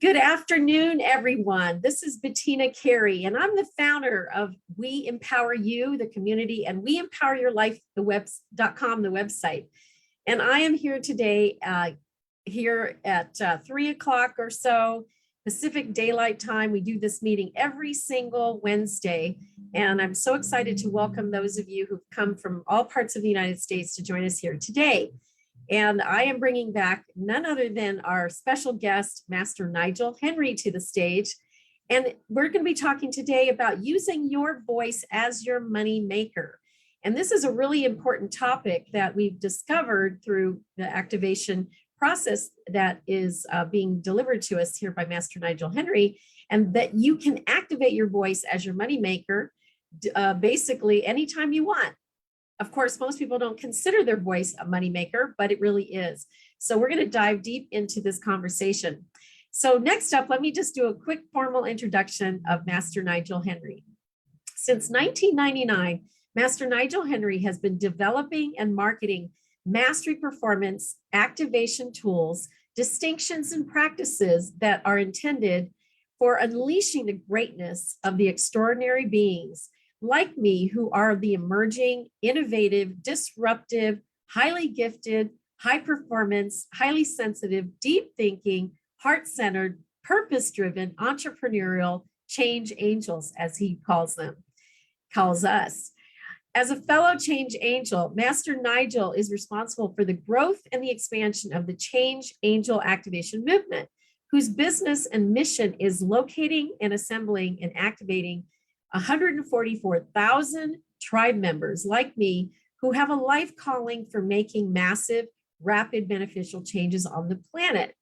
Good afternoon, everyone. This is Bettina Carey, and I'm the founder of We Empower You, the community, and We Empower Your Life, the web.com, the website. And I am here today, here at 3 o'clock or so Pacific Daylight Time. We do this meeting every single Wednesday, and I'm so excited to welcome those of you who've come from all parts of the United States to join us here today. And I am bringing back none other than our special guest, Master Nigel Henry, to the stage. And we're going to be talking today about using your voice as your money maker. And this is a really important topic that we've discovered through the activation process that is being delivered to us here by Master Nigel Henry, and that you can activate your voice as your money maker basically anytime you want. Of course, most people don't consider their voice a moneymaker, but it really is. So we're going to dive deep into this conversation. So next up, let me just do a quick formal introduction of Master Nigel Henry. Since 1999, Master Nigel Henry has been developing and marketing mastery performance activation tools, distinctions, and practices that are intended for unleashing the greatness of the extraordinary beings like me, who are the emerging, innovative, disruptive, highly gifted, high performance, highly sensitive, deep thinking, heart-centered, purpose-driven, entrepreneurial change angels, as he calls us. As a fellow change angel, Master Nigel is responsible for the growth and the expansion of the change angel activation movement, whose business and mission is locating and assembling and activating 144,000 tribe members like me who have a life calling for making massive, rapid, beneficial changes on the planet.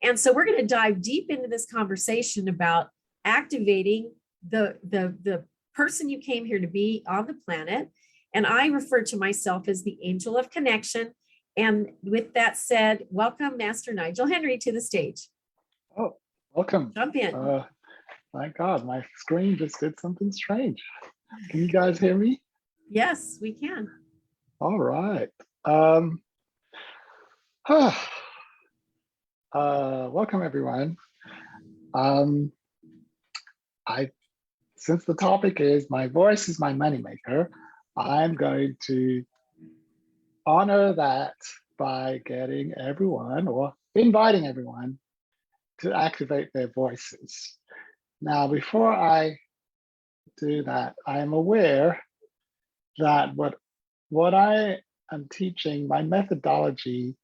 And so we're going to dive deep into this conversation about activating the person you came here to be on the planet. And I refer to myself as the angel of connection. And with that said, welcome Master Nigel Henry to the stage. Oh, welcome. Jump in. My God, my screen just did something strange. Can you guys hear me? Yes, we can. All right. Welcome, everyone. Since the topic is my voice is my moneymaker, I'm going to honor that by getting everyone or inviting everyone to activate their voices. Now, before I do that, I am aware that what I am teaching, my methodology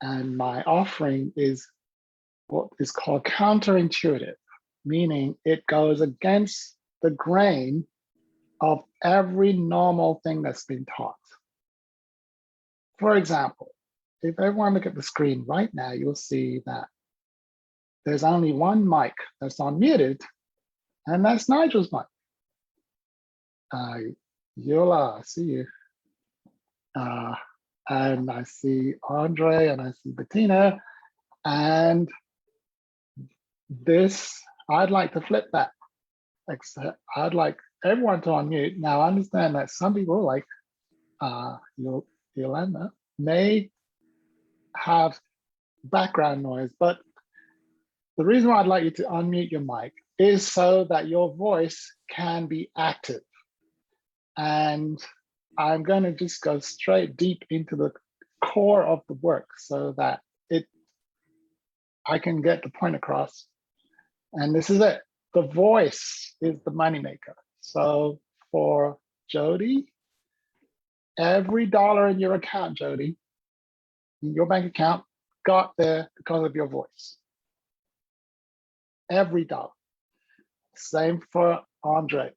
and my offering is what is called counterintuitive, meaning it goes against the grain of every normal thing that's been taught. For example, if everyone look at the screen right now, you'll see that there's only one mic that's unmuted, and that's Nigel's mic. Yola, I see you. And I see Andre, and I see Bettina. And this, I'd like to flip that. Except I'd like everyone to unmute. Now, I understand that some people like Yolanda may have background noise, but the reason why I'd like you to unmute your mic is so that your voice can be active. And I'm going to just go straight deep into the core of the work so that I can get the point across. And this is it. The voice is the moneymaker. So for Jody, every dollar in your account, Jody, in your bank account, got there because of your voice. Every dollar. Same for Andre.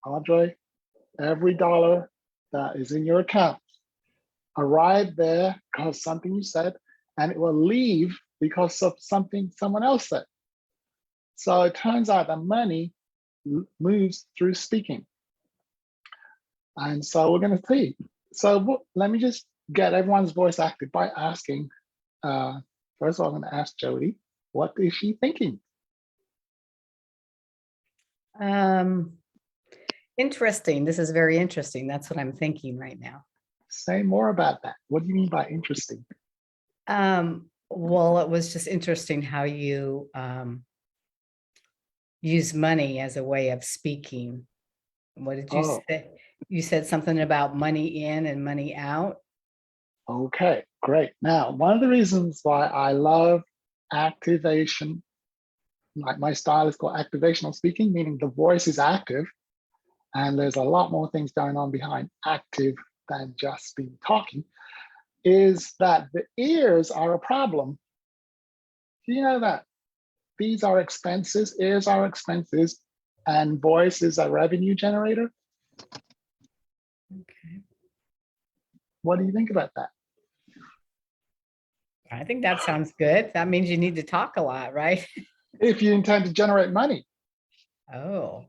Andre, every dollar that is in your account arrived there because something you said, and it will leave because of something someone else said. So it turns out that money moves through speaking. And so we're going to see. So let me just get everyone's voice active by asking, first of all, I'm going to ask Jody, what is she thinking? Interesting. This is very interesting. That's what I'm thinking right now. Say more about that. What do you mean by interesting? Well, it was just interesting how you use money as a way of speaking. What did you Oh, say? You said something about money in and money out. okay, great. Now, one of the reasons why I love activation, like my style is called activational speaking, meaning the voice is active and there's a lot more things going on behind active than just being talking, is that the ears are a problem. Do you know that these are expenses, ears are expenses, and voice is a revenue generator? Okay. What do you think about that? I think that sounds good. That means you need to talk a lot, right? If you intend to generate money. Oh,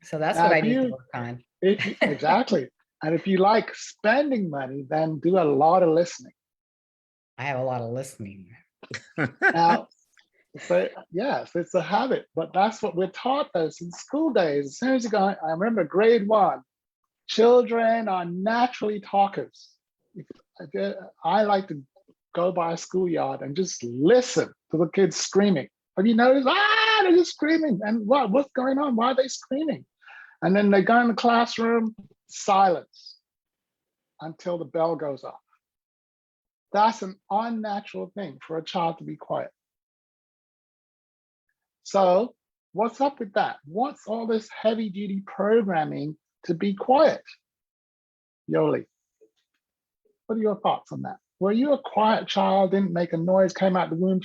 so that's Now, what I need to work on. exactly. And if you like spending money, then do a lot of listening. I have a lot of listening. Now, so yes, it's a habit, but that's what we're taught those in school days. As soon as you go, I remember grade 1, children are naturally talkers. I like to go by a schoolyard and just listen to the kids screaming. Have you noticed? Ah, they're just screaming. And what's going on? Why are they screaming? And then they go in the classroom, silence until the bell goes off. That's an unnatural thing for a child to be quiet. So what's up with that? What's all this heavy duty programming to be quiet? Yoli, what are your thoughts on that? Were you a quiet child, didn't make a noise, came out the womb?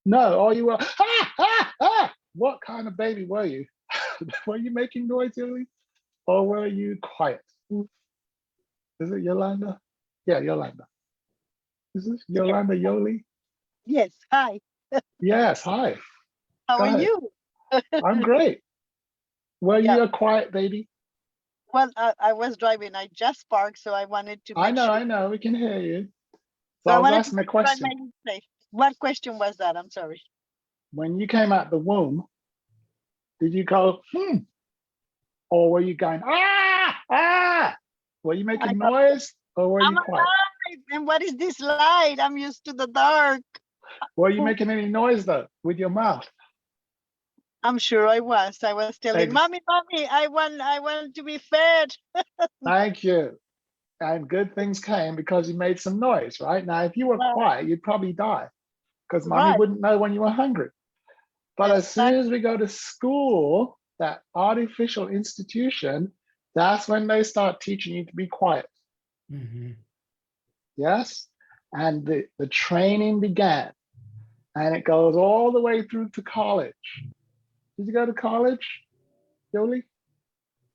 No, or you were, ah, ah, ah. What kind of baby were you? Were you making noise, Yoli? Or were you quiet? Is it Yolanda? Yeah, Yolanda. Is this Yes. Yolanda Yoli? Yes. Hi. Yes, hi. How Go are ahead. you? I'm great. Were Yeah. you a quiet baby? Well, I was driving. I just parked, so I wanted to make sure. I know, we can hear you. So So I I was wanted to asking a make sure I question. made it safe. What question was that? I'm sorry. When you came out the womb, did you go, or were you going, ah, ah? Were you I making thought, noise or were I'm you quiet? alive. And what is this light? I'm used to the dark. Were you making any noise though with your mouth? I'm sure I was. I was telling Ex- mommy, mommy, I want to be fed. Thank you. And good things came because you made some noise, right? Now, if you were Right. quiet, you'd probably die because mommy Right. wouldn't know when you were hungry. But as soon Exactly. as we go to school, that artificial institution, that's when they start teaching you to be quiet. Mhm. Yes. And the training began and it goes all the way through to college. Did you go to college, Yoli?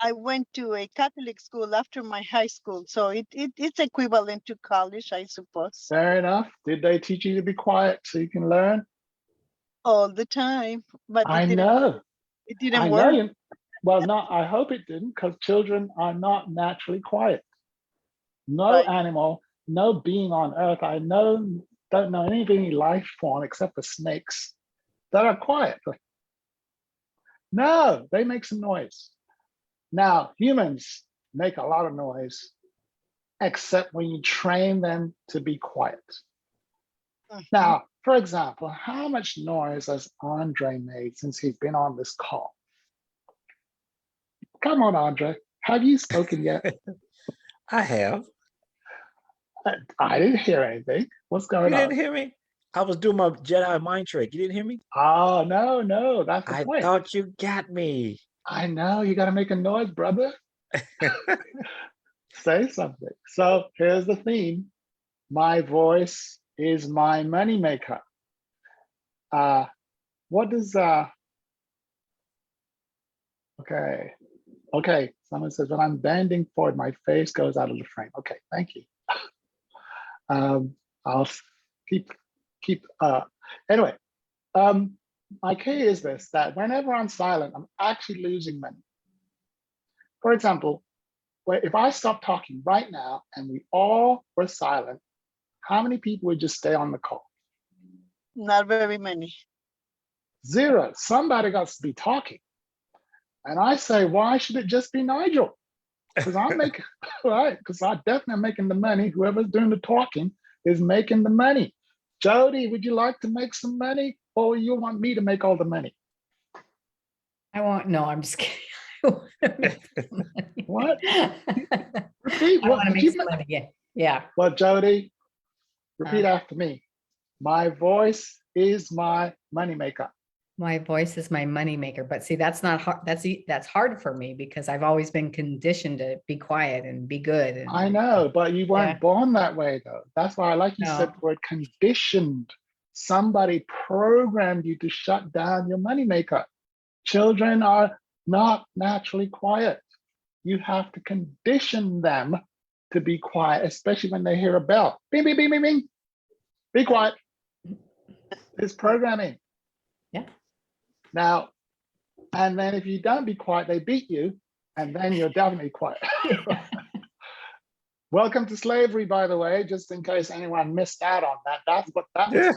I went to a Catholic school after my high school, so it's equivalent to college, I suppose. Fair enough. Did they teach you to be quiet so you can learn? All the time, but I know. it didn't I know work. you. Well, not. I hope it didn't, because children are not naturally quiet. No Right. animal, no being on earth. I know, don't know any life form except for snakes that are quiet. No, they make some noise. Now, humans make a lot of noise, except when you train them to be quiet. Mhm. Now, for example, how much noise has Andre made since he's been on this call? Come on, Andre. Have you spoken yet? I have. I didn't hear anything. What's You going on? didn't hear me? I was doing my Jedi mind trick. You didn't hear me? Oh, no, that's the I point. thought you got me. I know, you got to make a noise, brother. Say something. So here's the theme. My voice is my moneymaker. What does, okay. Someone says, when I'm bending forward, my face goes out of the frame. Okay, thank you. I'll keep, anyway, my key is this, that whenever I'm silent, I'm actually losing money. For example, if I stop talking right now and we all were silent, how many people would just stay on the call? Not very many. 0. Somebody got to be talking. And I say, why should it just be Nigel? Because I'm making, right? Because I definitely am making the money. Whoever's doing the talking is making the money. Jody, would you like to make some money, or you want me to make all the money? No, I'm just kidding. I wanna make some money. What? I Repeat. What want to did make you some money. Yeah. Yeah. Well, Jody, repeat Uh, after me. My voice is my moneymaker. My voice is my moneymaker, but see, that's not hard. That's hard for me because I've always been conditioned to be quiet and be good. And I know, but you weren't Yeah. born that way, though. That's why I like you said No. the word conditioned. Somebody programmed you to shut down your moneymaker. Children are not naturally quiet. You have to condition them to be quiet, especially when they hear a bell. Bing, bing, bing, bing, bing. Be quiet. It's programming. Yeah. Now, and then if you don't be quiet, they beat you, and then you're definitely quiet. Welcome to slavery, by the way, just in case anyone missed out on that. That's what that was. Yeah.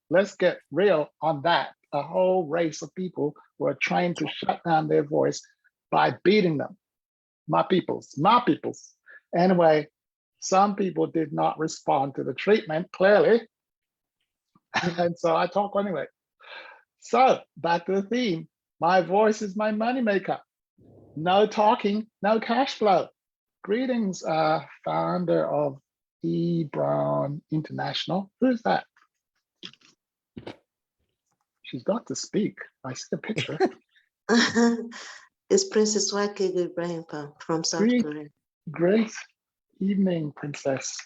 Let's get real on that. A whole race of people were trained to shut down their voice by beating them. My peoples. Anyway, some people did not respond to the treatment, clearly. And so I talk anyway. So back to the theme. My voice is my moneymaker. No talking, no cash flow. Greetings, founder of E. Brown International. Who's that? She's got to speak. I see the picture. It's Princess Wake Ibrahim from South Great. Korea. Great evening, Princess.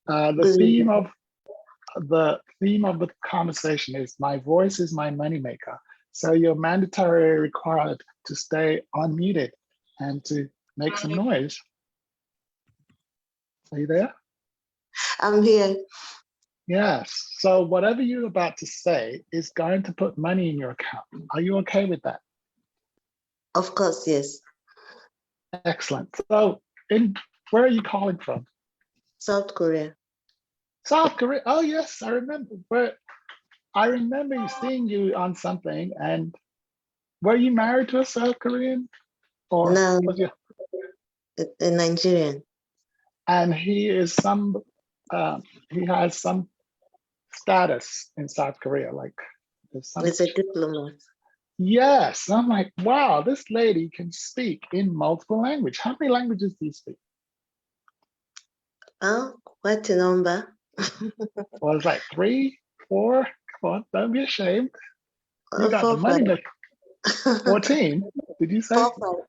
The Good theme evening. of the conversation is my voice is my moneymaker. So you're mandatorily required to stay unmuted and to make some noise. Are you there? I'm here. Yes. So whatever you're about to say is going to put money in your account. Are you okay with that? Of course, yes. Excellent. So where are you calling from? South Korea. South Korea. Oh yes, I remember. I remember seeing you on something. And were you married to a South Korean, or No, was you? a Nigerian. And he is he has some status in South Korea, like there's some. It's a diplomat. Yes, I'm like, wow, this lady can speak in multiple languages. How many languages do you speak? Oh, what a number. Well, it's like 3, 4. Come on, don't be ashamed. You got the 4, money. 5. 14. Did you say 4,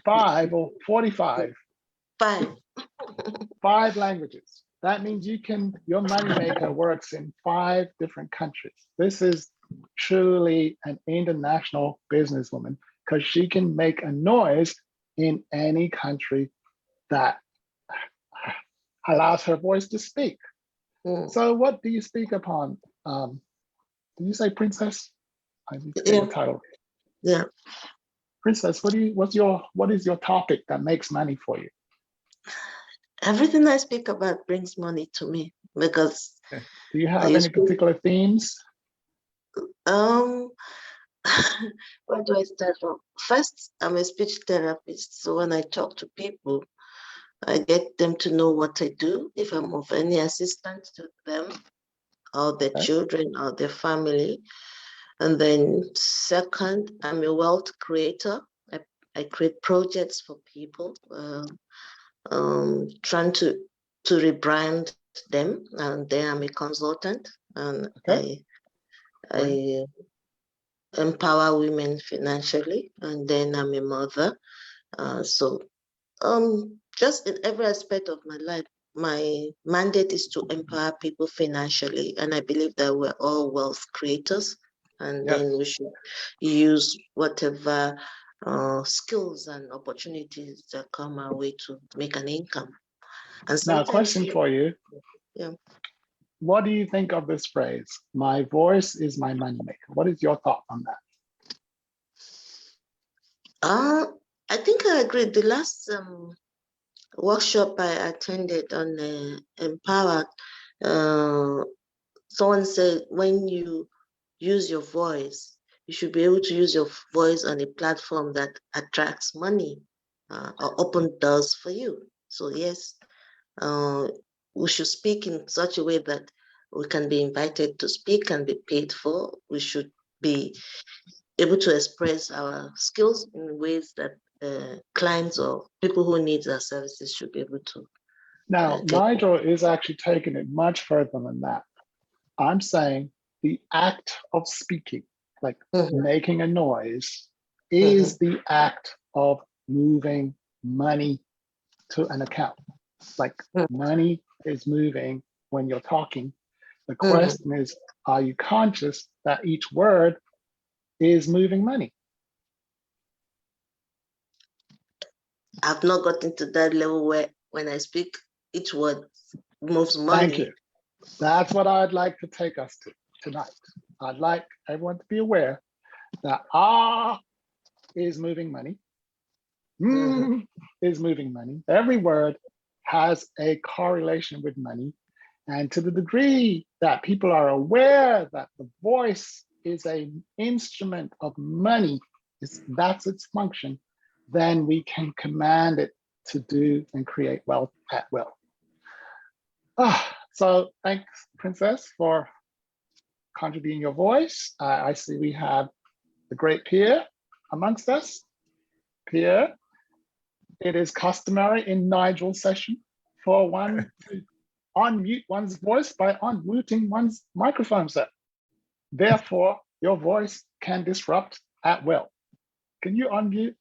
5 or 45? 5. 5 languages. That means your moneymaker works in 5 different countries. This is truly an international businesswoman because she can make a noise in any country that allows her voice to speak. So what do you speak upon? Did you say princess? I need to get your title. Yeah. Princess, what is your topic that makes money for you? Everything I speak about brings money to me because Do you have any particular themes? where do I start from? First, I'm a speech therapist. So when I talk to people, I get them to know what I do, if I'm of any assistance to them or their children or their family. And then second, I'm a wealth creator. I create projects for people, trying to rebrand them. And then I'm a consultant, and I empower women financially. And then I'm a mother. Just in every aspect of my life, my mandate is to empower people financially. And I believe that we're all wealth creators. And then we should use whatever skills and opportunities that come our way to make an income. And now, a question for you. Yeah. What do you think of this phrase? My voice is my moneymaker. What is your thought on that? I think I agree. The last workshop I attended on Empower, someone said when you use your voice, you should be able to use your voice on a platform that attracts money or open doors for you. So yes, we should speak in such a way that we can be invited to speak and be paid for. We should be able to express our skills in ways that clients or people who need our services should be able to. Now, get. Nigel is actually taking it much further than that. I'm saying the act of speaking, like making a noise, is the act of moving money to an account. Like money is moving when you're talking. The question is, are you conscious that each word is moving money? I've not gotten to that level where when I speak, each word moves money. Thank you. That's what I'd like to take us to tonight. I'd like everyone to be aware that is moving money, is moving money. Every word has a correlation with money. And to the degree that people are aware that the voice is an instrument of money, that's its function, then we can command it to do and create wealth at will. So thanks, Princess, for contributing your voice. I see we have the great Pierre amongst us. Pierre, it is customary in Nigel's session for one to unmute one's voice by unmuting one's microphone set. Therefore, your voice can disrupt at will. Can you unmute?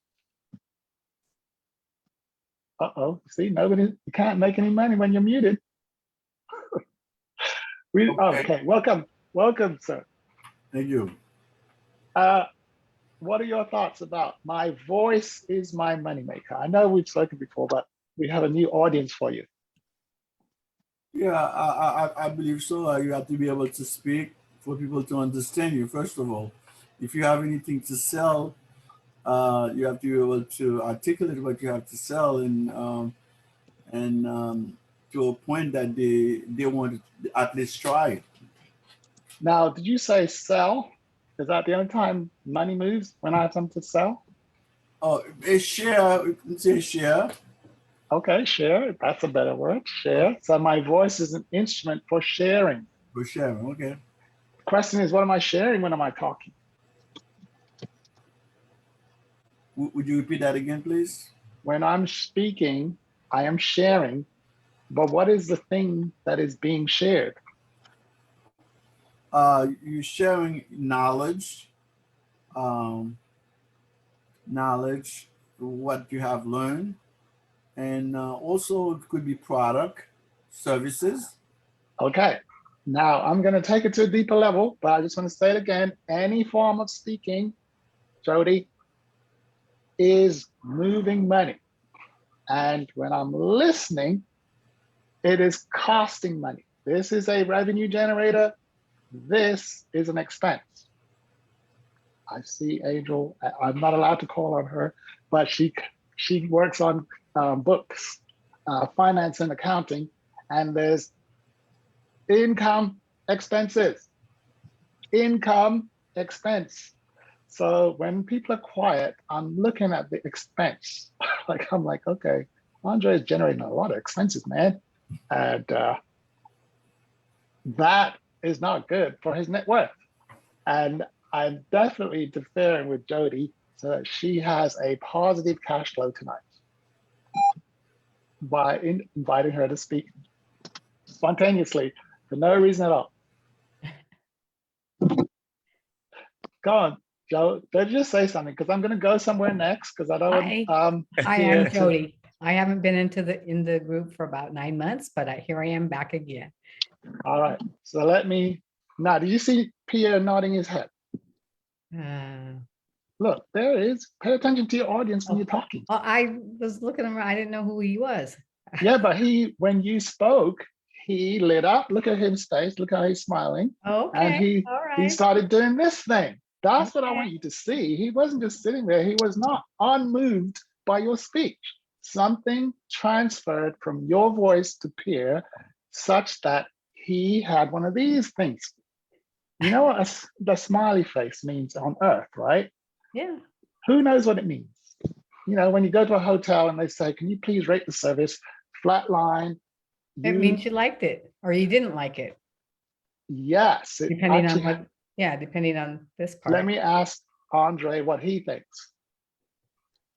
See, you can't make any money when you're muted. Okay, welcome, sir. Thank you. What are your thoughts about my voice is my moneymaker? I know we've spoken before, but we have a new audience for you. Yeah, I believe so. You have to be able to speak for people to understand you, first of all. If you have anything to sell, you have to be able to articulate what you have to sell and to a point that they want to at least try it. Now, did you say sell? Is that the only time money moves, when I have something to sell? Oh, a share, you can say share. Okay, share, that's a better word, share. So my voice is an instrument for sharing. For sharing, okay. The question is, what am I sharing when am I talking? Would you repeat that again, please? When I'm speaking, I am sharing, but what is the thing that is being shared? You're sharing knowledge, what you have learned, and also it could be product, services. Okay, now I'm going to take it to a deeper level, but I just want to say it again. Any form of speaking, Jody, is moving money. And when I'm listening, it is costing money. This is a revenue generator. This is an expense. I see Angel. I'm not allowed to call on her, but she works on books, finance and accounting, and there's income, expenses, income, expense. So when people are quiet, I'm looking at the expense. I'm like, okay, Andre is generating a lot of expenses, man. And that is not good for his net worth. And I'm definitely deferring with Jody so that she has a positive cash flow tonight by inviting her to speak spontaneously for no reason at all. Go on, Joe. Don't just say something because I'm going to go somewhere next because I don't want. I am Jody. I haven't been in the group for about 9 months, but here I am back again. All right. So now, do you see Pierre nodding his head? Look, there it is. Pay attention to your audience when you're talking. Well, I was looking around. I didn't know who he was. Yeah, but when you spoke, he lit up. Look at his face. Look how he's smiling. Okay. And he started doing this thing. That's what I want you to see. He wasn't just sitting there. He was not unmoved by your speech. Something transferred from your voice to Pierre such that he had one of these things. You know what the smiley face means on Earth, right? Yeah. Who knows what it means? You know, when you go to a hotel and they say, can you please rate the service? Flat line, It means you liked it or you didn't like it, yes, it depending on actually, what, yeah, depending on this let part. me ask Andre what he thinks.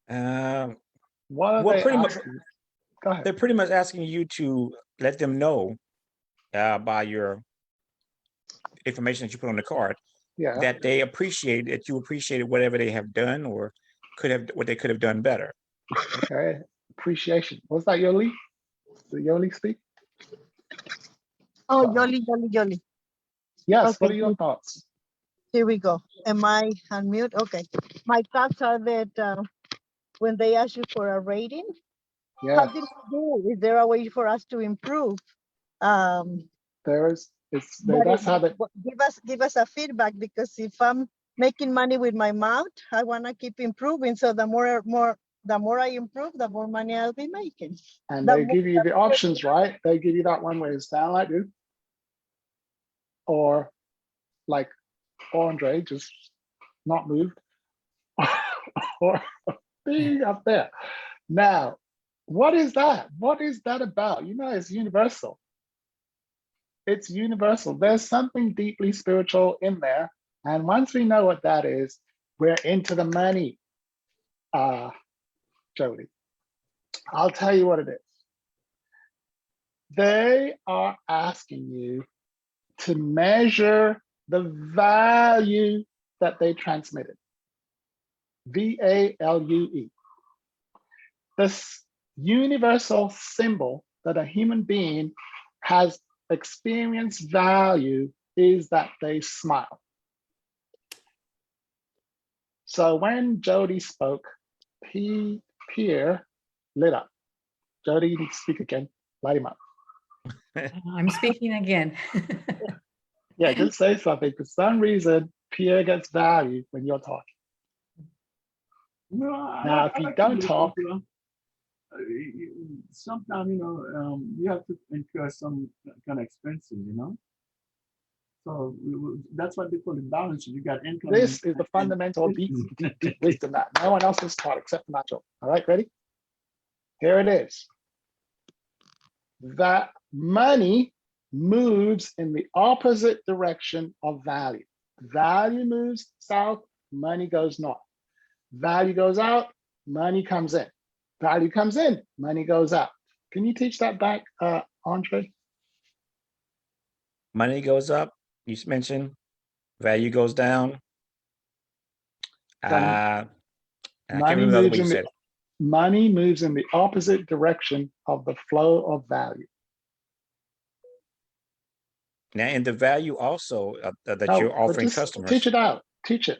Um, What are well, they pretty much, asking? Go ahead. they're pretty much asking you to let them know by your information that you put on the card Yeah, that they appreciate that you appreciated whatever they have done or could have what they could have done better. okay. Appreciation. Was that Yoli? Did Yoli speak? Oh, Uh-oh. Yoli. Yes, what Okay, are your thoughts? here we go. Am I on mute? Okay. My thoughts are that when they ask you for a rating, how Yes, did you do? Is there a way for us to improve? that's how they, Give us a feedback, because if I'm making money with my mouth, I want to keep improving. So the more I improve, the more money I'll be making. and The they more- give you the options, right? They give you that one where you stand like this, or like Andre, just not moved, or being up there. Now, what is that? What is that about? You know, it's universal. It's universal. There's something deeply spiritual in there. And once we know what that is, we're into the money, Jody. I'll tell you what it is. They are asking you to measure the value that they transmitted. VALUE. This universal symbol that a human being has experienced value is that they smile. So when Jody spoke, Pierre lit up. Jody, you need to speak again. Light him up. I'm speaking again. Yeah, just say something. For some reason, Pierre gets value when you're talking. No, Now, if you don't talk, sometimes, you have to incur some kind of expenses, So that's what they call the balance sheet. You got income. this is the fundamental deep wisdom that no one else has taught except Nigel. All right, ready? Here it is. That money moves in the opposite direction of value. Value moves south, money goes north. Value goes out, money comes in. Value comes in, money goes out. Can you teach that back, Andre? Money goes up, you mentioned, value goes down. I can't remember the way you said it. Money moves in the opposite direction of the flow of value. Now, and the value also that No, you're but offering just customers. teach it out. Teach it.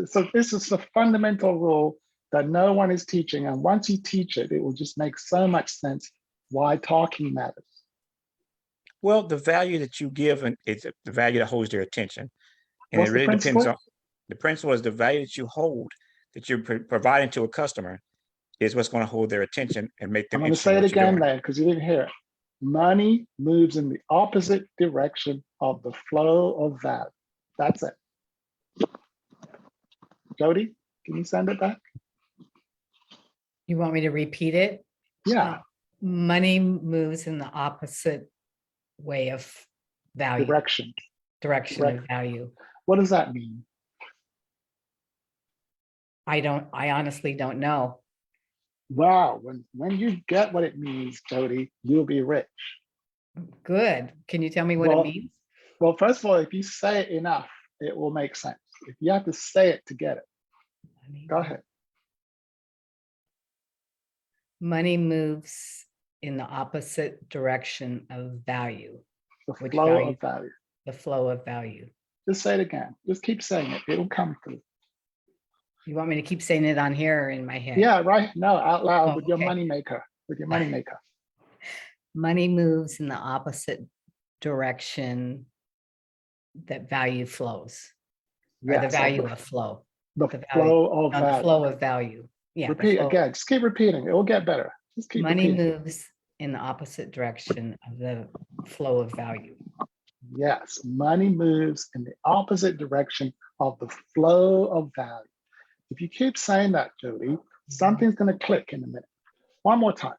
So this is the fundamental rule that no one is teaching. And once you teach it, it will just make so much sense why talking matters. Well, the value that you give is the value that holds their attention. And What's it the really depends principle? on the principle is the value that you hold, that you're providing to a customer is what's going to hold their attention and make them I'm going to interested say in it what you're again doing. then, because you didn't hear it. Money moves in the opposite direction of the flow of value. That's it. Jody, can you send it back? You want me to repeat it? Yeah, Money moves in the opposite way of value, direction. direction of value. What does that mean? I honestly don't know. Wow, when you get what it means, Jody, you'll be rich. Good. Can you tell me what Well, it means? Well, first of all, if you say it enough, it will make sense. If you have to say it to get it, go ahead. Money moves in the opposite direction of value. The Which flow value? of value. The flow of value. Just say it again. Just keep saying it. It'll come through. You want me to keep saying it on here or in my head? Yeah, right. No, out loud Oh, with your okay. money maker. With your money maker. Money moves in the opposite direction that value flows. Or the Yes, value of flow. The value- flow of The value. flow of value. Yeah. the Repeat flow. again. Just keep repeating. It will get better. Just keep Money repeating. moves in the opposite direction of the flow of value. Yes, money moves in the opposite direction of the flow of value. If you keep saying that, Jody, something's going to click in a minute. One more time.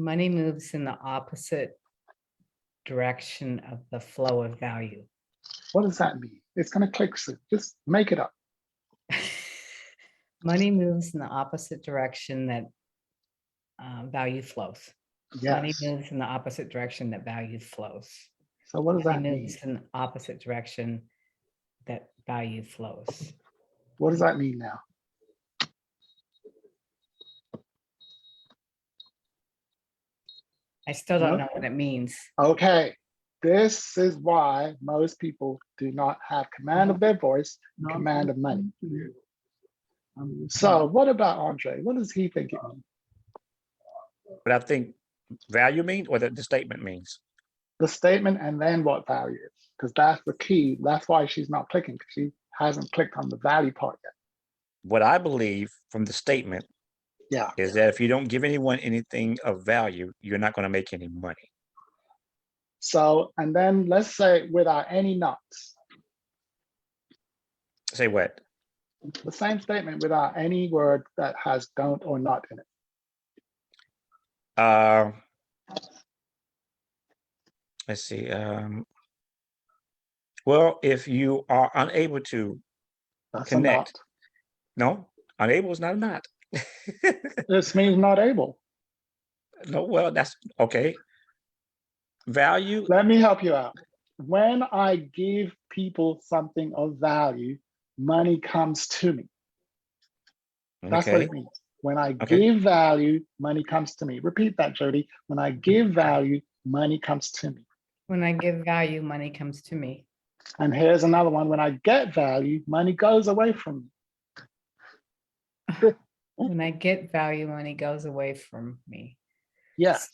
Money moves in the opposite direction of the flow of value. What does that mean? It's going to click soon. Just make it up. Money moves in the opposite direction that value flows. Money Yes. moves in the opposite direction that value flows. So what does Money that mean? moves in the opposite direction that value flows. What does that mean now? I still don't No? know what it means. Okay. This is why most people do not have command of their voice, and command of money. So what about Andre? What does he think it means? But I think value means, or the statement means. The statement and then what value is, because that's the key. That's why she's not clicking, because she hasn't clicked on the value part yet. What I believe from the statement Yeah. is that if you don't give anyone anything of value, you're not going to make any money. So, and then let's say without any nuts, Say what? the same statement without any word that has don't or not in it. Let's see. Well, if you are unable to That's connect, a not. no, unable is not a not. This means not able. No, well, that's okay. Value. Let me help you out. When I give people something of value, money comes to me. That's what Okay. it means. When I Okay. give value, money comes to me. Repeat that, Jody. When I give value, money comes to me. When I give value, money comes to me. And here's another one. When I get value, money goes away from me. When I get value, money goes away from me. Yes.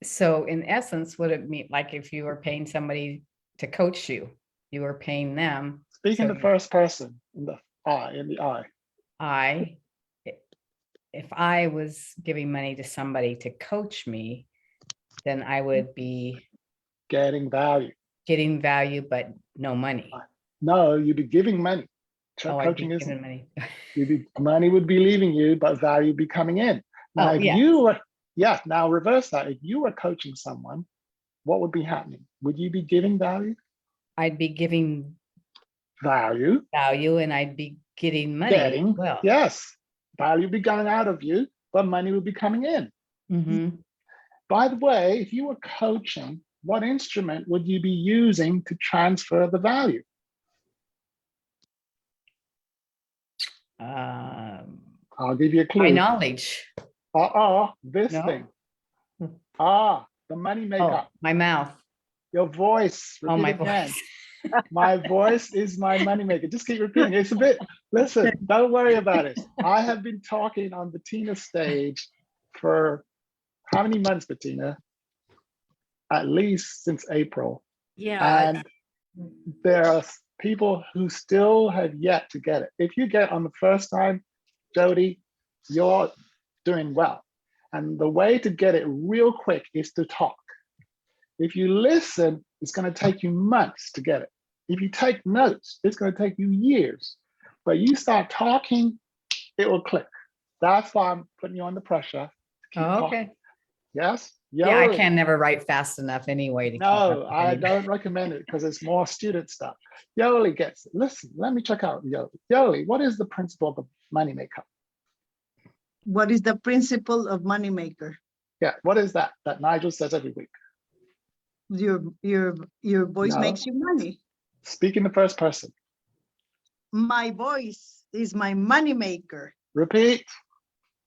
So in essence, would it mean like if you were paying somebody to coach you, you were paying them? Speak in so the first person, in the I. If I was giving money to somebody to coach me, then I would be Getting value. getting value, but no money. No, you'd be giving money. Oh, I'd be Coaching isn't. giving money. Money would be leaving you, but value would be coming in. Now, Oh, if yeah. you were, now reverse that. If you were coaching someone, what would be happening? Would you be giving value? I'd be giving Value. and I'd be getting money. Getting. Well, Yes. Value would be going out of you, but money would be coming in. mhm. By the way, if you were coaching, what instrument would you be using to transfer the value? I'll give you a clue. My knowledge. This No. thing. The money maker. Oh, my mouth. Your voice. Oh, my Repeat again. voice. My voice is my moneymaker. Just keep repeating. It's a bit, listen, don't worry about it. I have been talking on Bettina's stage for how many months, Bettina? At least since April. Yeah. And there are people who still have yet to get it. If you get on the first time, Jody, you're doing well. And the way to get it real quick is to talk. If you listen, it's going to take you months to get it. If you take notes, it's going to take you years. But you start talking, it will click. That's why I'm putting you under pressure. To keep talking. Okay. Yes? Yeah, I Yoli. can never write fast enough anyway. To keep No, up with I anybody. don't recommend it because it's more student stuff. Yoli gets it. Listen, let me check out Yoli. Yoli, what is the principle of the moneymaker? What is the principle of moneymaker? Yeah, what is that Nigel says every week? Your voice No. makes you money. Speak in the first person. My voice is my moneymaker. Repeat.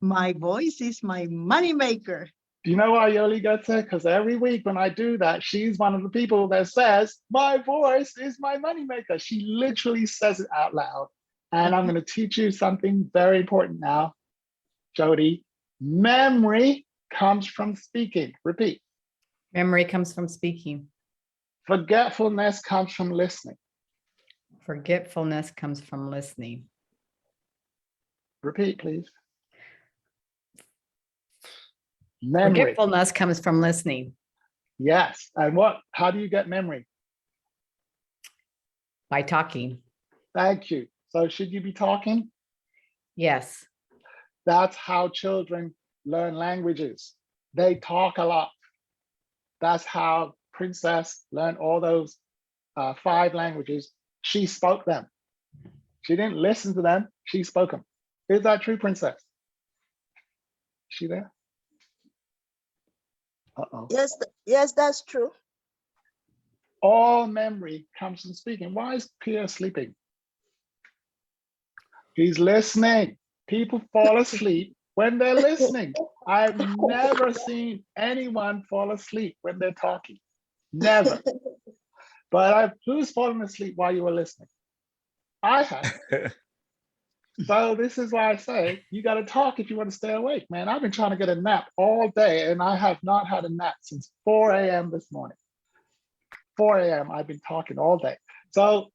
My voice is my moneymaker. Do you know why Yoli gets it? Because every week when I do that, she's one of the people that says, my voice is my moneymaker. She literally says it out loud. And I'm going to teach you something very important now, Jody. Memory comes from speaking. Repeat. Memory comes from speaking. Forgetfulness comes from listening. Forgetfulness comes from listening. Repeat, please. Memory. Forgetfulness comes from listening. Yes. And how do you get memory? By talking. Thank you. So should you be talking? Yes. That's how children learn languages. They talk a lot. That's how Princess learned all those 5 languages. She spoke them. She didn't listen to them. She spoke them. Is that true, Princess? Is she there? Uh-oh. Yes, that's true. All memory comes from speaking. Why is Pierre sleeping? He's listening. People fall asleep when they're listening. I've never seen anyone fall asleep when they're talking. Never. But who's fallen asleep while you were listening? I have. So this is why I say you got to talk if you want to stay awake, man. I've been trying to get a nap all day and I have not had a nap since 4 a.m. this morning. 4 a.m. I've been talking all day. So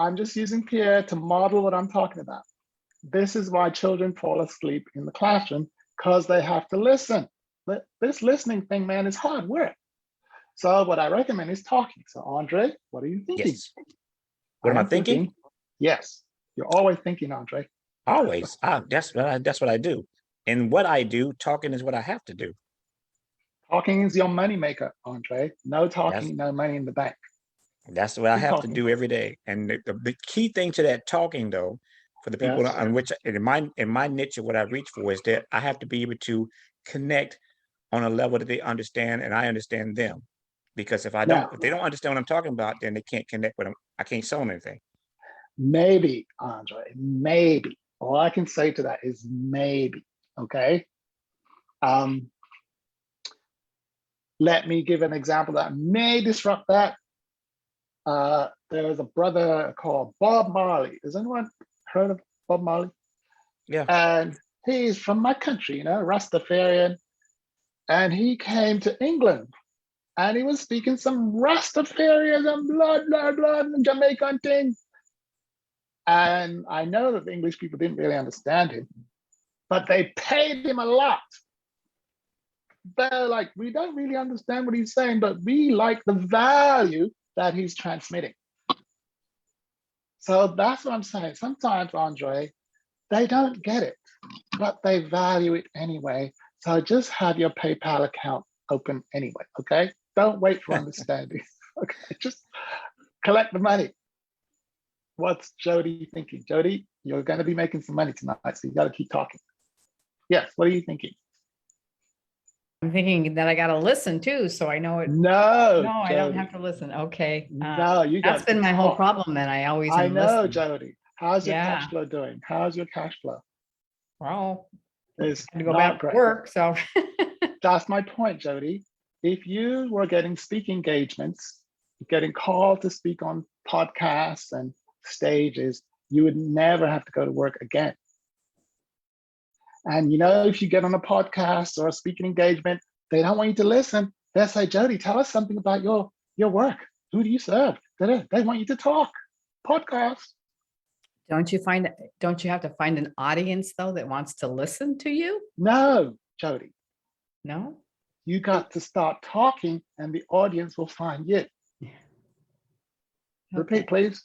I'm just using Pierre to model what I'm talking about. This is why children fall asleep in the classroom, because they have to listen. But this listening thing, man, is hard work. So what I recommend is talking. So Andre, what are you thinking? Yes. What am I thinking? Yes, you're always thinking, Andre. Always. That's what I do. And what I do, talking is what I have to do. Talking is your money maker, Andre. No talking, no money in the bank. That's what I have talking. to do every day. And the key thing to that talking, though, for the people on which in my niche of what I reach for is that I have to be able to connect on a level that they understand and I understand them. Because if they don't understand what I'm talking about, then they can't connect with them. I can't sell them anything. Maybe, Andre, maybe. All I can say to that is maybe, okay? Let me give an example that may disrupt that. There's a brother called Bob Marley. Has anyone heard of Bob Marley? Yeah. And he's from my country, Rastafarian. And he came to England and he was speaking some Rastafarian and blah, and Jamaican thing. And I know that the English people didn't really understand him, but they paid him a lot. They're like, we don't really understand what he's saying, but we like the value that he's transmitting. So that's what I'm saying. Sometimes, Andre, they don't get it, but they value it anyway. So just have your PayPal account open anyway, okay? Don't wait for understanding, okay? Just collect the money. What's Jody thinking? Jody, you're going to be making some money tonight, so you got to keep talking. Yes, what are you thinking? I'm thinking that I got to listen too, so I know it. No, No, I Jody. don't have to listen. Okay. No, you got. That's been my whole problem. Then I always. I know, listening. Jody. How's your cash flow doing? How's your cash flow? Well, it's to go back to work. So that's my point, Jody. If you were getting speaking engagements, getting called to speak on podcasts and stages, you would never have to go to work again. And if you get on a podcast or a speaking engagement, they don't want you to listen. They'll say, Jody, tell us something about your work. Who do you serve? They want you to talk. Podcast. Don't you have to find an audience though that wants to listen to you? No, Jody. No. You got to start talking and the audience will find you. Yeah. Okay. Repeat, please.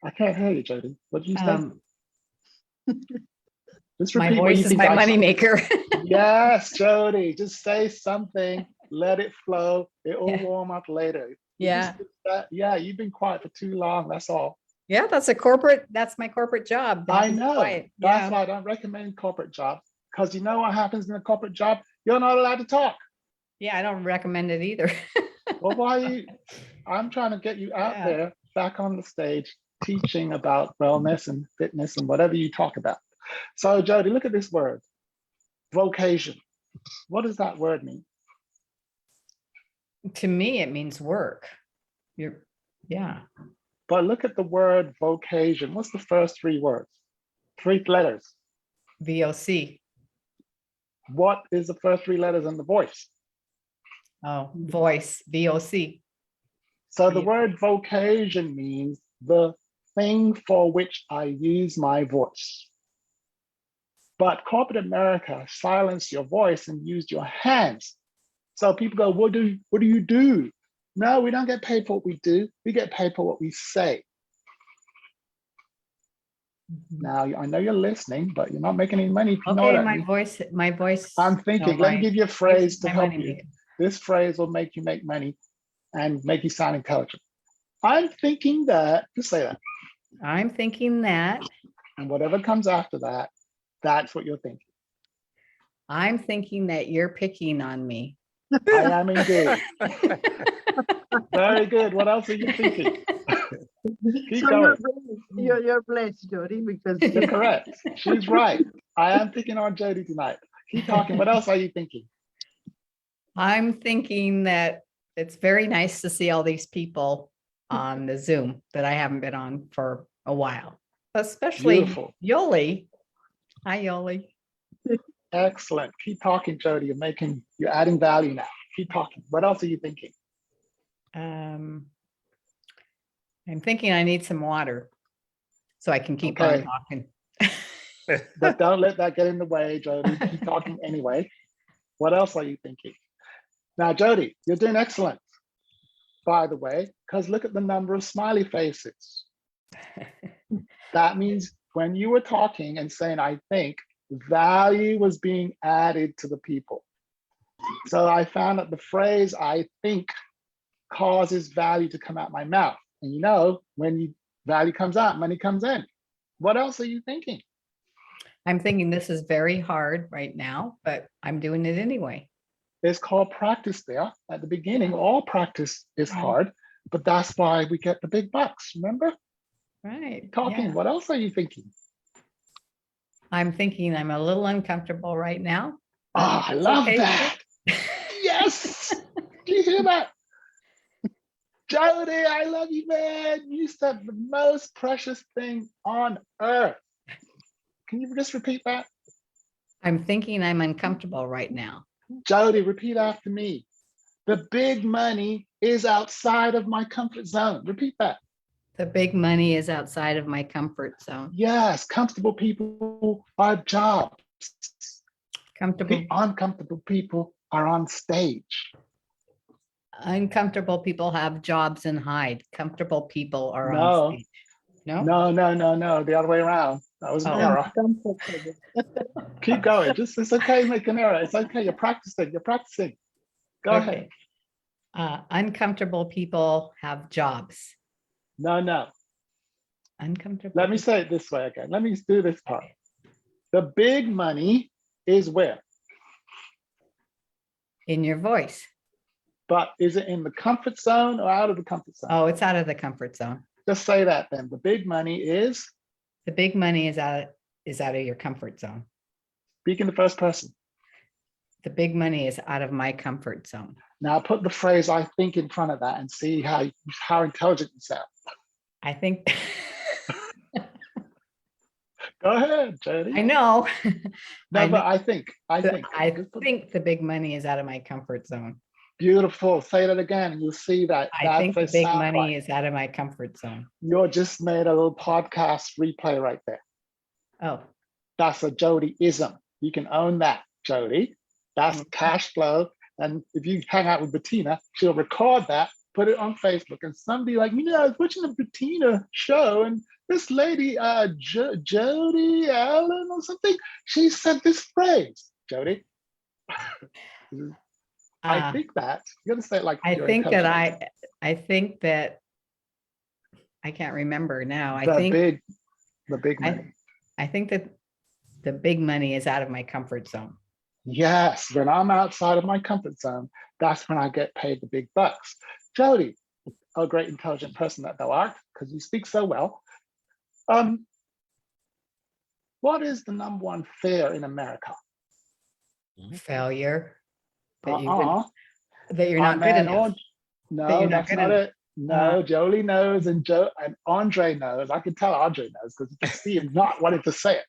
I can't hear you, Jody. What did you say? Just repeat. My voice is my moneymaker. Yes, Jody. Just say something. Let it flow. It will warm up later. Yeah. You've been quiet for too long. That's all. Yeah, that's my corporate job. I know. That's why I don't recommend corporate jobs, because you know what happens in a corporate job? You're not allowed to talk. Yeah, I don't recommend it either. Well, I'm trying to get you out there, back on the stage, teaching about wellness and fitness and whatever you talk about. So Jody, look at this word, vocation. What does that word mean? To me, it means work. But look at the word vocation. What's the first 3 words? 3 letters. VOC. What is the first 3 letters in the voice? Oh, voice, VOC. So the word vocation means the thing for which I use my voice. But corporate America silenced your voice and used your hands. So people go, what do you do? No, we don't get paid for what we do. We get paid for what we say. Now, I know you're listening, but you're not making any money if you know Okay, that. my voice. I'm no, thinking, let me my give you a voice phrase is to my help money you. maker. This phrase will make you make money and make you sound intelligent. I'm thinking that, just say that. I'm thinking that. And whatever comes after that, that's what you're thinking. I'm thinking that you're picking on me. I am indeed. Very good. What else are you thinking? Keep So going. you're blessed, Jody, because You're correct. She's right. I am thinking on Jody tonight. Keep talking. What else are you thinking? I'm thinking that it's very nice to see all these people on the Zoom that I haven't been on for a while, especially Beautiful. Yoli. Hi, Yoli. Excellent. Keep talking, Jody. You're adding value now. Keep talking. What else are you thinking? I'm thinking I need some water so I can keep Okay. on talking. But don't let that get in the way, Jody. Keep talking anyway. What else are you thinking? Now, Jody, you're doing excellent, by the way, because look at the number of smiley faces. That means when you were talking and saying, I think, value was being added to the people. So I found that the phrase, I think, causes value to come out my mouth. And you know, when value comes out, money comes in. What else are you thinking? I'm thinking this is very hard right now, but I'm doing it anyway. It's called practice there. At the beginning, all practice is hard, but that's why we get the big bucks, remember? Right. Talking, yeah. What else are you thinking? I'm thinking I'm a little uncomfortable right now. Oh, I It's love okay. that. Yes. Do you hear that? Jody, I love you, man. You said the most precious thing on earth. Can you just repeat that? I'm thinking I'm uncomfortable right now. Jody, repeat after me. The big money is outside of my comfort zone. Repeat that. The big money is outside of my comfort zone. Yes, comfortable people are jobs. Comfortable, The uncomfortable people are on stage. uncomfortable people have jobs and hide. Comfortable people are No. on stage. No? No, the other way around. That was an Oh. error. Keep going. It's okay, make an error. It's okay, you're practicing. Go ahead. Uncomfortable people have jobs. No. Uncomfortable. Let me say it this way again. Let me do this part. The big money is where? In your voice. But is it in the comfort zone or out of the comfort zone? Oh, it's out of the comfort zone. Just say that then. The big money is? The big money is out of your comfort zone. Speak in the first person. The big money is out of my comfort zone. Now put the phrase I think in front of that and see how intelligent you sound. I think. Go ahead, Jody. I know. No, but I think. I think the big money is out of my comfort zone. Beautiful. Say that again and you'll see that. I think the big money is out of my comfort zone. You just made a little podcast replay right there. Oh. That's a Jody-ism. You can own that, Jody. That's cash flow. And if you hang out with Bettina, she'll record that, put it on Facebook, and somebody like, I was watching a Bettina show, and this lady, Jody Allen or something, she said this phrase, Jody. I think that you gotta say it like I think that I can't remember now. The big money. I think that the big money is out of my comfort zone. Yes, when I'm outside of my comfort zone, that's when I get paid the big bucks. Jody, a great intelligent person that thou art, because you speak so well. What is the number one fear in America? Failure. That That you're not good enough. No, that's not it. No, Jolie knows and Andre knows. I can tell Andre knows because you can see him not wanting to say it.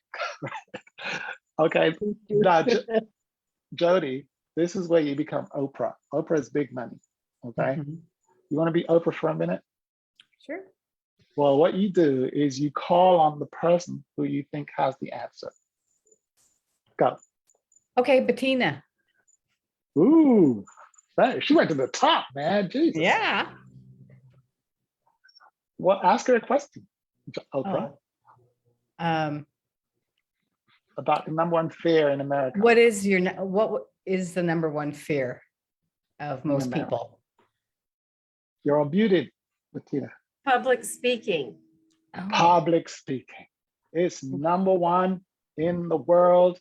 Okay, now, Jody, this is where you become Oprah. Oprah is big money, okay? Mm-hmm. You wanna be Oprah for a minute? Sure. Well, what you do is you call on the person who you think has the answer. Go. Okay, Bettina. Ooh, she went to the top, man, Jesus. Yeah. Well, ask her a question, Oprah. About the number one fear in America. What is the number one fear of most America. people? You're muted, Bettina. Public speaking. Oh, Public speaking. It's number one in the world.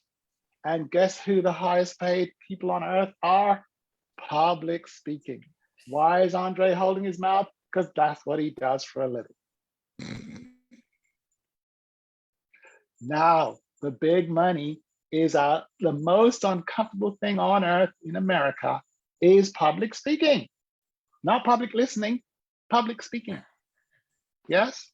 And guess who the highest paid people on earth are? Public speaking. Why is Andre holding his mouth? Because that's what he does for a living. Now, the big money is the most uncomfortable thing on earth in America is public speaking. Not public listening, public speaking. Yes?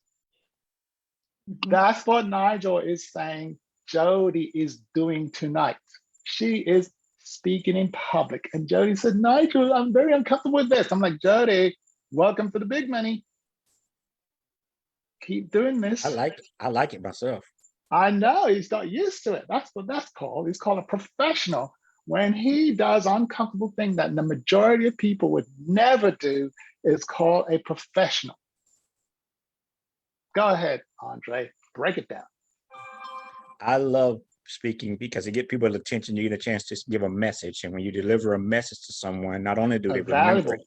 That's what Nigel is saying Jody is doing tonight. She is speaking in public. And Jody said, Nigel, I'm very uncomfortable with this. I'm like, Jody, welcome to the big money. Keep doing this. I like it myself. I know he's got used to it. That's what that's called. He's called a professional. When he does uncomfortable thing that the majority of people would never do, it's called a professional. Go ahead, Andre, break it down. I love speaking because it gets people's attention. You get a chance to give a message. And when you deliver a message to someone, not only do they remember it,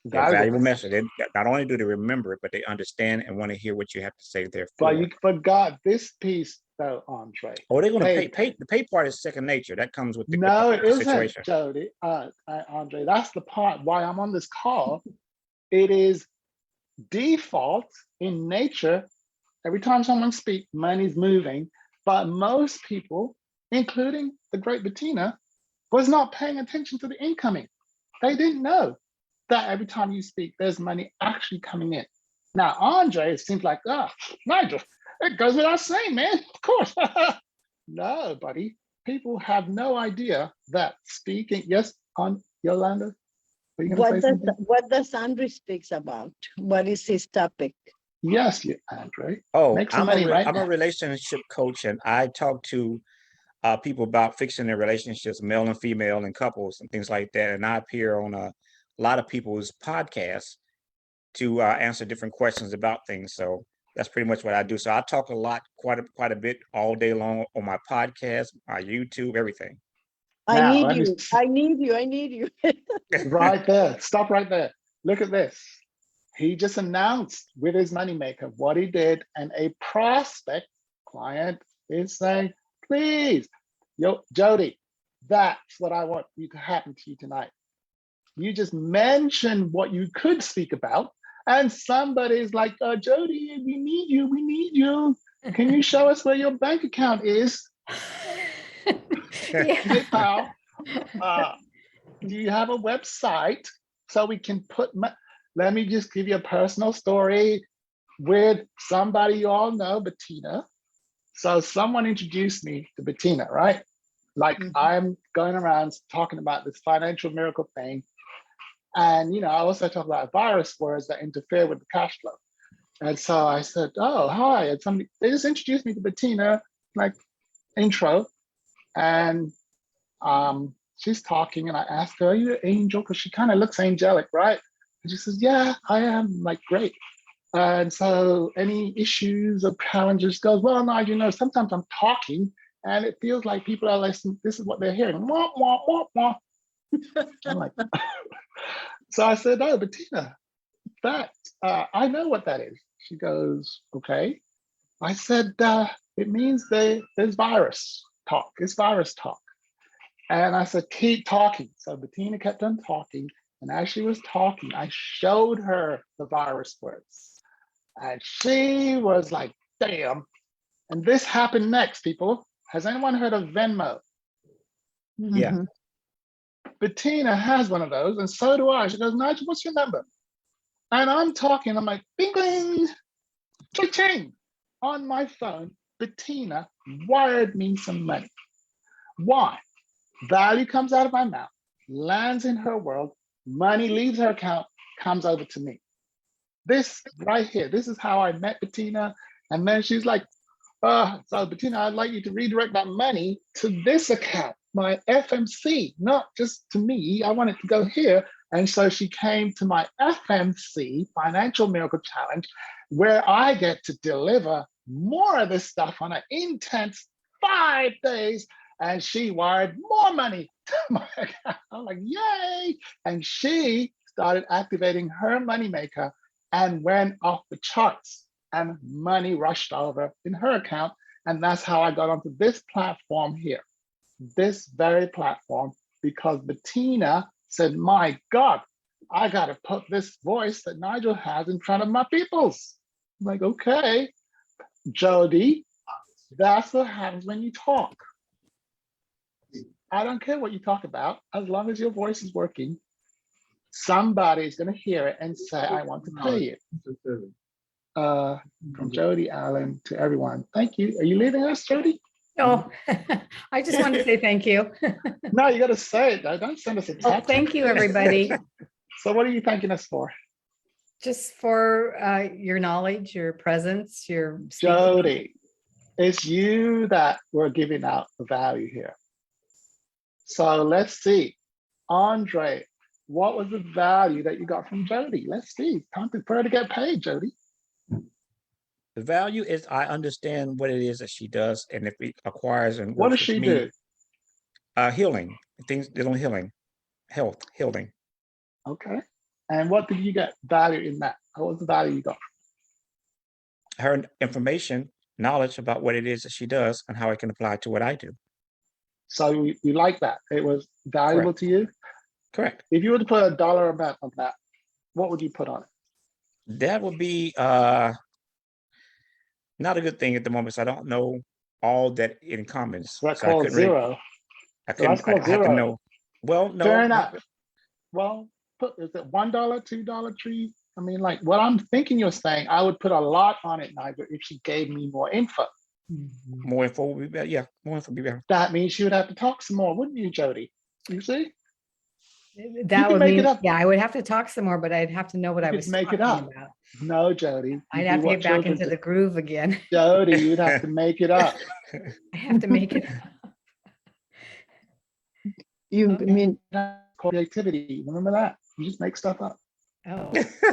a valuable message. They not only do they remember it, but they understand and want to hear what you have to say there. But you forgot this piece though, Andre. Oh, they're going to pay. The pay part is second nature. That comes with the, no, with the it isn't, situation. Jody. Andre, that's the part why I'm on this call. It is default in nature. Every time someone speaks, money's moving. But most people, including the great Bettina, was not paying attention to the incoming. They didn't know that every time you speak, there's money actually coming in. Now, Andre, it seems like, Nigel, it goes without saying, man, of course. No, buddy, people have no idea that speaking, yes, on Yolanda? What does Andre speaks about? What is his topic? Yes, Andre. Oh, I'm a relationship coach, and I talk to people about fixing their relationships, male and female, and couples and things like that. And I appear on a lot of people's podcasts to answer different questions about things. So that's pretty much what I do. So I talk a lot, quite a bit all day long on my podcast, my YouTube, everything. I need you. Right there. Stop right there. Look at this. He just announced with his moneymaker what he did, and a prospect client is saying, please, Jody, that's what I want you to happen to you tonight. You just mentioned what you could speak about, and somebody's like, Jody, we need you. Can you show us where your bank account is? PayPal. Do you have a website so we can put let me just give you a personal story with somebody you all know, Bettina. So someone introduced me to Bettina, right? Like I'm going around talking about this financial miracle thing. And, I also talk about virus words that interfere with the cash flow. And so I said, oh, hi. And they just introduced me to Bettina, like intro. And she's talking, and I asked her, are you an angel? Because she kind of looks angelic, right? And she says, yeah, I am. Like, great. And so any issues or challenges? Goes, well, no, sometimes I'm talking and it feels like people are listening. This is what they're hearing. Wah, wah, wah, wah. I'm like, so I said, oh, Bettina, that, I know what that is. She goes, okay. I said, it means there's virus talk. It's virus talk. And I said, keep talking. So Bettina kept on talking. And as she was talking, I showed her the virus words. And she was like, damn. And this happened next, people. Has anyone heard of Venmo? Yeah. Bettina has one of those, and so do I. She goes, Nigel, what's your number? And I'm talking, I'm like, bing, bing, cha-ching. On my phone, Bettina wired me some money. Why? Value comes out of my mouth, lands in her world, money leaves her account, comes over to me. This right here, this is how I met Bettina. And then she's like, so Bettina, I'd like you to redirect that money to this account, my FMC, not just to me. I want it to go here. And so she came to my FMC, Financial Miracle Challenge, where I get to deliver more of this stuff on an intense 5 days, and she wired more money to my account. I'm like, yay! And she started activating her moneymaker and went off the charts, and money rushed over in her account. And that's how I got onto this platform here, this very platform, because Bettina said, my God, I got to put this voice that Nigel has in front of my peoples. I'm like, okay, Jody, that's what happens when you talk. I don't care what you talk about, as long as your voice is working, somebody's going to hear it and say, I want to pay you. From Jody Allen to everyone. Thank you. Are you leaving us, Jody? No, I just wanted to say thank you. No, you got to say it though. Don't send us a text. Well, thank you, everybody. So what are you thanking us for? Just for your knowledge, your presence, your speaking. Jody, it's you that we're giving out the value here. So let's see. Andre, what was the value that you got from Jody? Let's see. Time for her to get paid, Jody. The value is I understand what it is that she does, and if it acquires and What works does with she me, do? Healing, things dealing with healing, health, healing. Okay. And what did you get value in that? What was the value you got? Her information, knowledge about what it is that she does and how it can apply to what I do. So you like that? It was valuable Correct. to you? Correct. If you were to put a dollar amount on that, what would you put on it? That would be not a good thing at the moment. So I don't know all that it encompasses. So that's So I called couldn't really, zero. I So that's couldn't, called I have to zero. know. Well, no. Fair enough. Well, is it $1, $2, $3? I mean, like what I'm thinking you're saying, I would put a lot on it, Nigel, if she gave me more info. More info would be better. Yeah, more info would be better. That means she would have to talk some more, wouldn't you, Jody? You see? That would make it mean, up. yeah, I would have to talk some more, but I'd have to know what You I could was make it talking up. about. No, Jody. I'd have to get back into the groove again. Jody, you'd have to make it up. I have to make it. You Okay. mean Creativity. Remember that? You just make stuff up. Oh,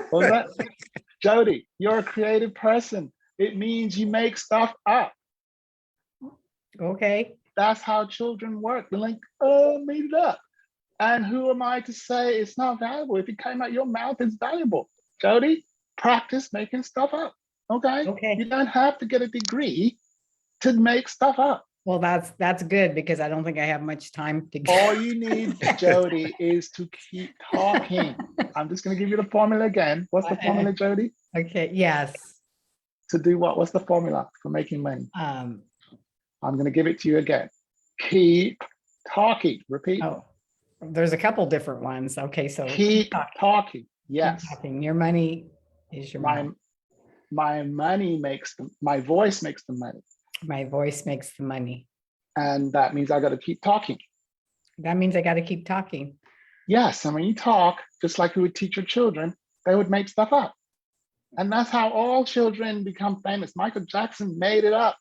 What was that? Jody, you're a creative person. It means you make stuff up. okay. That's how children work. They're like, oh, made it up. And who am I to say it's not valuable? If it came out your mouth, it's valuable. Jody, practice making stuff up. Okay? Okay. You don't have to get a degree to make stuff up. Well, that's good because I don't think I have much time to go. All you need, Jody, is to keep talking. I'm just going to give you the formula again. What's the formula, Jody? Okay. Yes. To do what? What's the formula for making money? Um, I'm going to give it to you again. Keep talking. Repeat. oh, there's a couple different ones. Okay. So Keep talking. keep Yes. talking. Your money is your money. My money makes my voice makes the money. My voice makes the money. And that means I got to keep talking. That means I got to keep talking. Yes. And when you talk, just like we would teach your children, they would make stuff up. And that's how all children become famous. Michael Jackson made it up.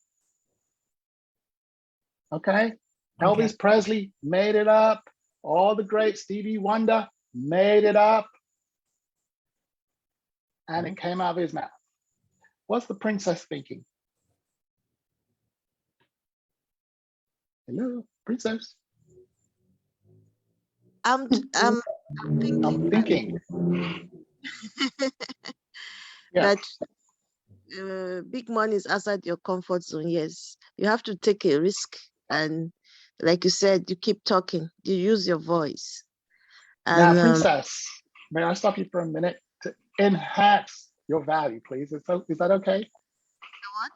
Okay. Elvis Presley made it up. All the great Stevie Wonder made it up. And it came out of his mouth. What's the princess thinking? Hello, princess. I'm thinking, Yeah. that big money is outside your comfort zone. Yes, you have to take a risk, and like you said, you keep talking. You use your voice. And Now, princess, may I stop you for a minute to enhance your value, please? Is that okay? what?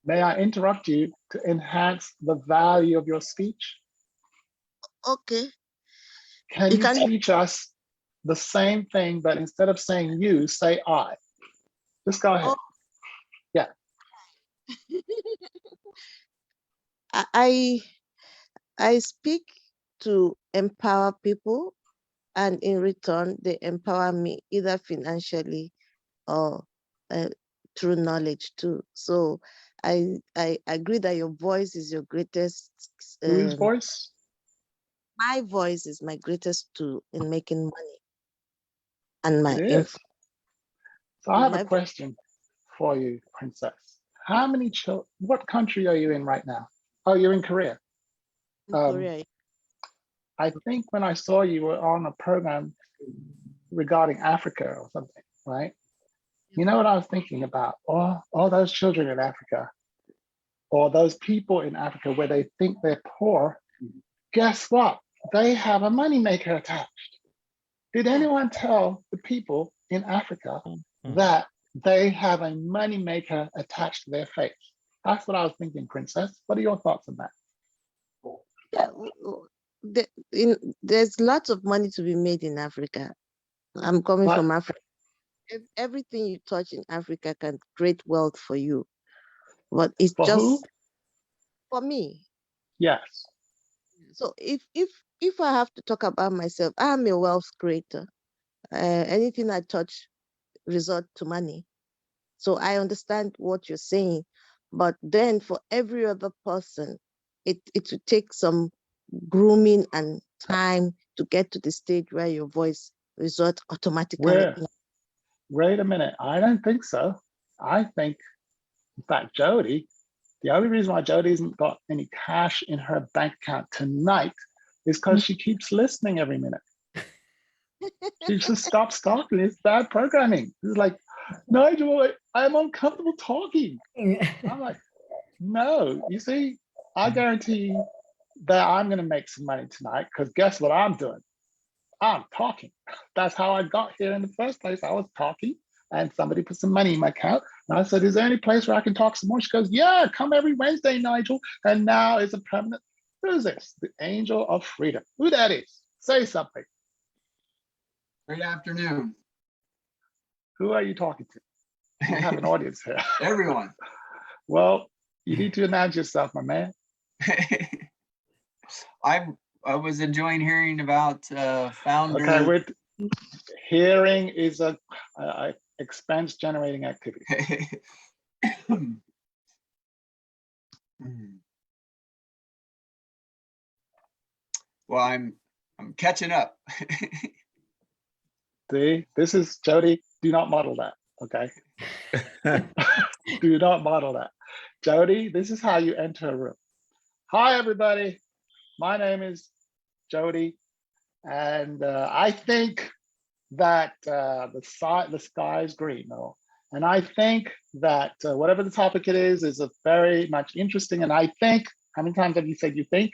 May I interrupt you to enhance the value of your speech? Okay. Can You you can- teach us the same thing, but instead of saying you, say I? Just go ahead. Oh. Yeah. I speak to empower people, and in return, they empower me either financially or through knowledge too. So I agree that your voice is your greatest. Whose voice? My voice is my greatest tool in making money, and my It is. influence. So I have a question for you, princess. how many children, what country are you in right now? Oh, you're in Korea. In Um, Korea. I think when I saw you were on a program regarding Africa or something, right? You know what I was thinking about? All those children in Africa, or those people in Africa where they think they're poor. Guess what? They have a moneymaker attached. Did anyone tell the people in Africa that they have a moneymaker attached to their face? That's what I was thinking, Princess. What are your thoughts on that? Yeah, there's lots of money to be made in Africa. I'm coming But from Africa. Everything you touch in Africa can create wealth for you. But it's for just who? for me. Yes. So if I have to talk about myself, I'm a wealth creator. Anything I touch resort to money. So I understand what you're saying, but then for every other person, it would take some grooming and time to get to the stage where your voice resort automatically. Wait a minute. I don't think so. I think, in fact, Jody, the only reason why Jody hasn't got any cash in her bank account tonight is because she keeps listening every minute. She just stops talking. It's bad programming. It's like, Nigel, I'm uncomfortable talking. I'm like, no, you see, I guarantee that I'm going to make some money tonight because guess what I'm doing? I'm talking. That's how I got here in the first place. I was talking and somebody put some money in my account. And I said, is there any place where I can talk some more? She goes, yeah, come every Wednesday, Nigel. And now it's a permanent. Who is this? The angel of freedom. Who that is? Say something. Good afternoon. Who are you talking to? You have an audience here. Everyone. Well, you need to announce yourself, my man. I was enjoying hearing about founder. Okay, hearing is a expense generating activity. Well, I'm catching up. See, this is Jody. Do not model that. Okay. Do not model that. Jody, this is how you enter a room. Hi, everybody. My name is Jody. And I think that the sky is green. And I think that whatever the topic it is a very much interesting. And I think, how many times have you said you think?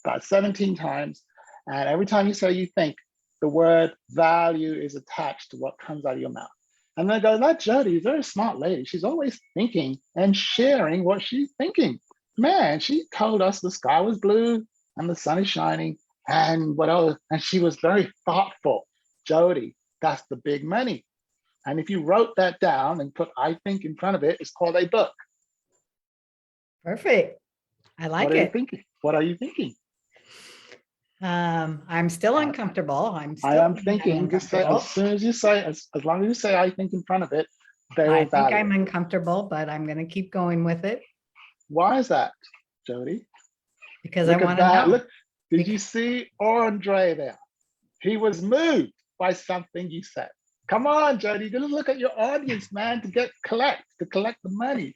About 17 times. And every time you say you think, the word value is attached to what comes out of your mouth. And then I go, that Jody is a very smart lady. She's always thinking and sharing what she's thinking. Man, she told us the sky was blue and the sun is shining and what else? And she was very thoughtful. Jody, that's the big money. And if you wrote that down and put I think in front of it, it's called a book. Perfect. I like What are it. you thinking? What are you thinking? I'm still uncomfortable. I am thinking, just say, as soon as you say, as long as you say I think in front of it, they will I think value I'm it. uncomfortable, but I'm going to keep going with it Why is that, Jody? because Look I want at to that. know. Look, did you see Andre there? He was moved by something you said. Come on, Jody, you gotta look at your audience, man, to collect the money.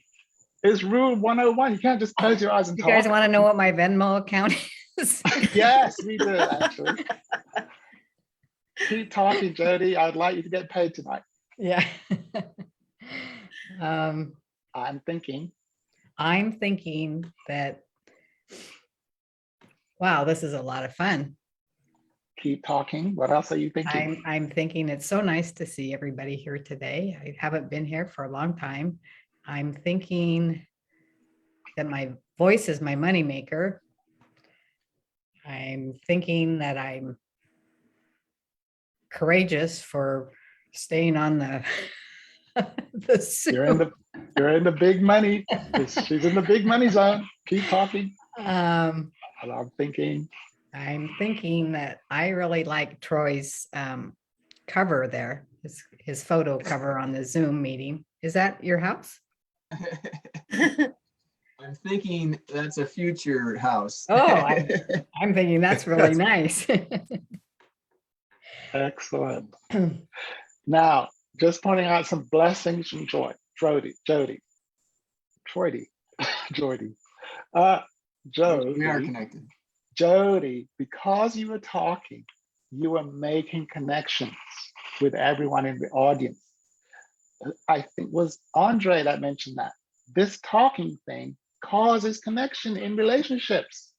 It's rule 101. You can't just close your eyes and You talk. guys want to know what my Venmo account is? Yes, we do, actually. Keep talking, Jody. I'd like you to get paid tonight. Yeah. I'm thinking that, wow, this is a lot of fun. Keep talking. What else are you thinking? I'm thinking it's so nice to see everybody here today. I haven't been here for a long time. I'm thinking that my voice is my moneymaker. I'm thinking that I'm courageous for staying on the You're in the big money. She's in the big money zone. Keep talking. I'm thinking that I really like Troy's cover there, his photo cover on the Zoom meeting. Is that your house? I'm thinking that's a future house. Oh, I'm thinking that's really nice. excellent. Now, just pointing out some blessings from Jody. Jordy, Jordy, We are Jody, connected. Jody, because you were talking, you were making connections with everyone in the audience. I think it was Andre that mentioned that. This talking thing causes connection in relationships.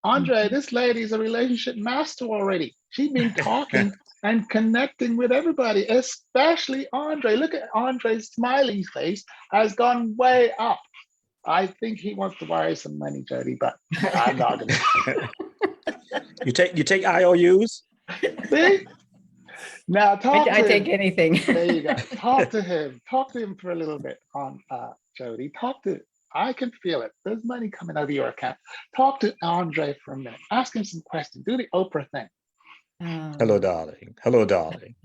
Andre, this lady is a relationship master already. She's been talking and connecting with everybody, especially Andre. Look at Andre's smiling face has gone way up. I think he wants to borrow some money, Jody, but I'm not gonna. You take IOUs? See? Now talk I to take him. anything. There you go. Talk to him. Talk to him for a little bit on Jody. I can feel it. There's money coming out of your account. Talk to Andre for a minute. Ask him some questions. Do the Oprah thing. Hello, darling. Hello, darling.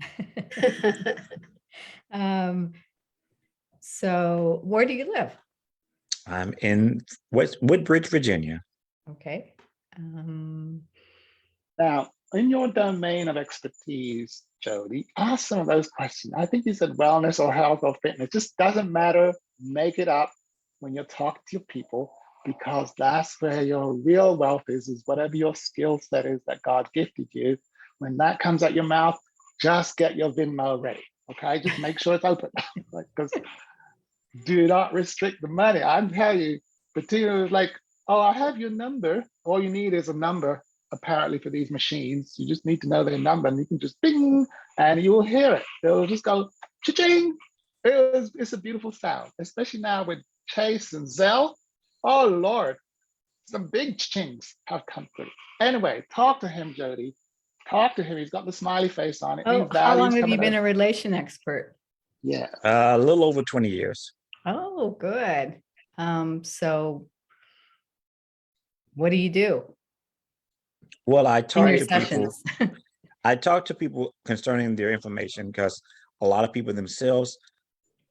So where do you live? I'm in Woodbridge, Virginia. Okay. Now, in your domain of expertise, Jody, ask some of those questions. I think you said wellness or health or fitness. Just doesn't matter. Make it up when you're talking to your people, because that's where your real wealth is whatever your skill set is that God gifted you. When that comes out your mouth, just get your Venmo ready. Okay, just make sure it's open. Because do not restrict the money. I'm telling you, Bettina was like, oh, I have your number. All you need is a number, apparently, for these machines. You just need to know their number, and you can just bing, and you will hear it. It'll just go cha-ching. It's a beautiful sound, especially now with Chase and Zelle. Oh, Lord, some big chings have come through. Anyway, talk to him, Jody. Talk to him. He's got the smiley face on it. Oh, how long have you been a relation expert? Yeah. A little over 20 years. Oh, good. So what do you do? Well, I In talk your to people. sessions? I talk to people concerning their information, because a lot of people themselves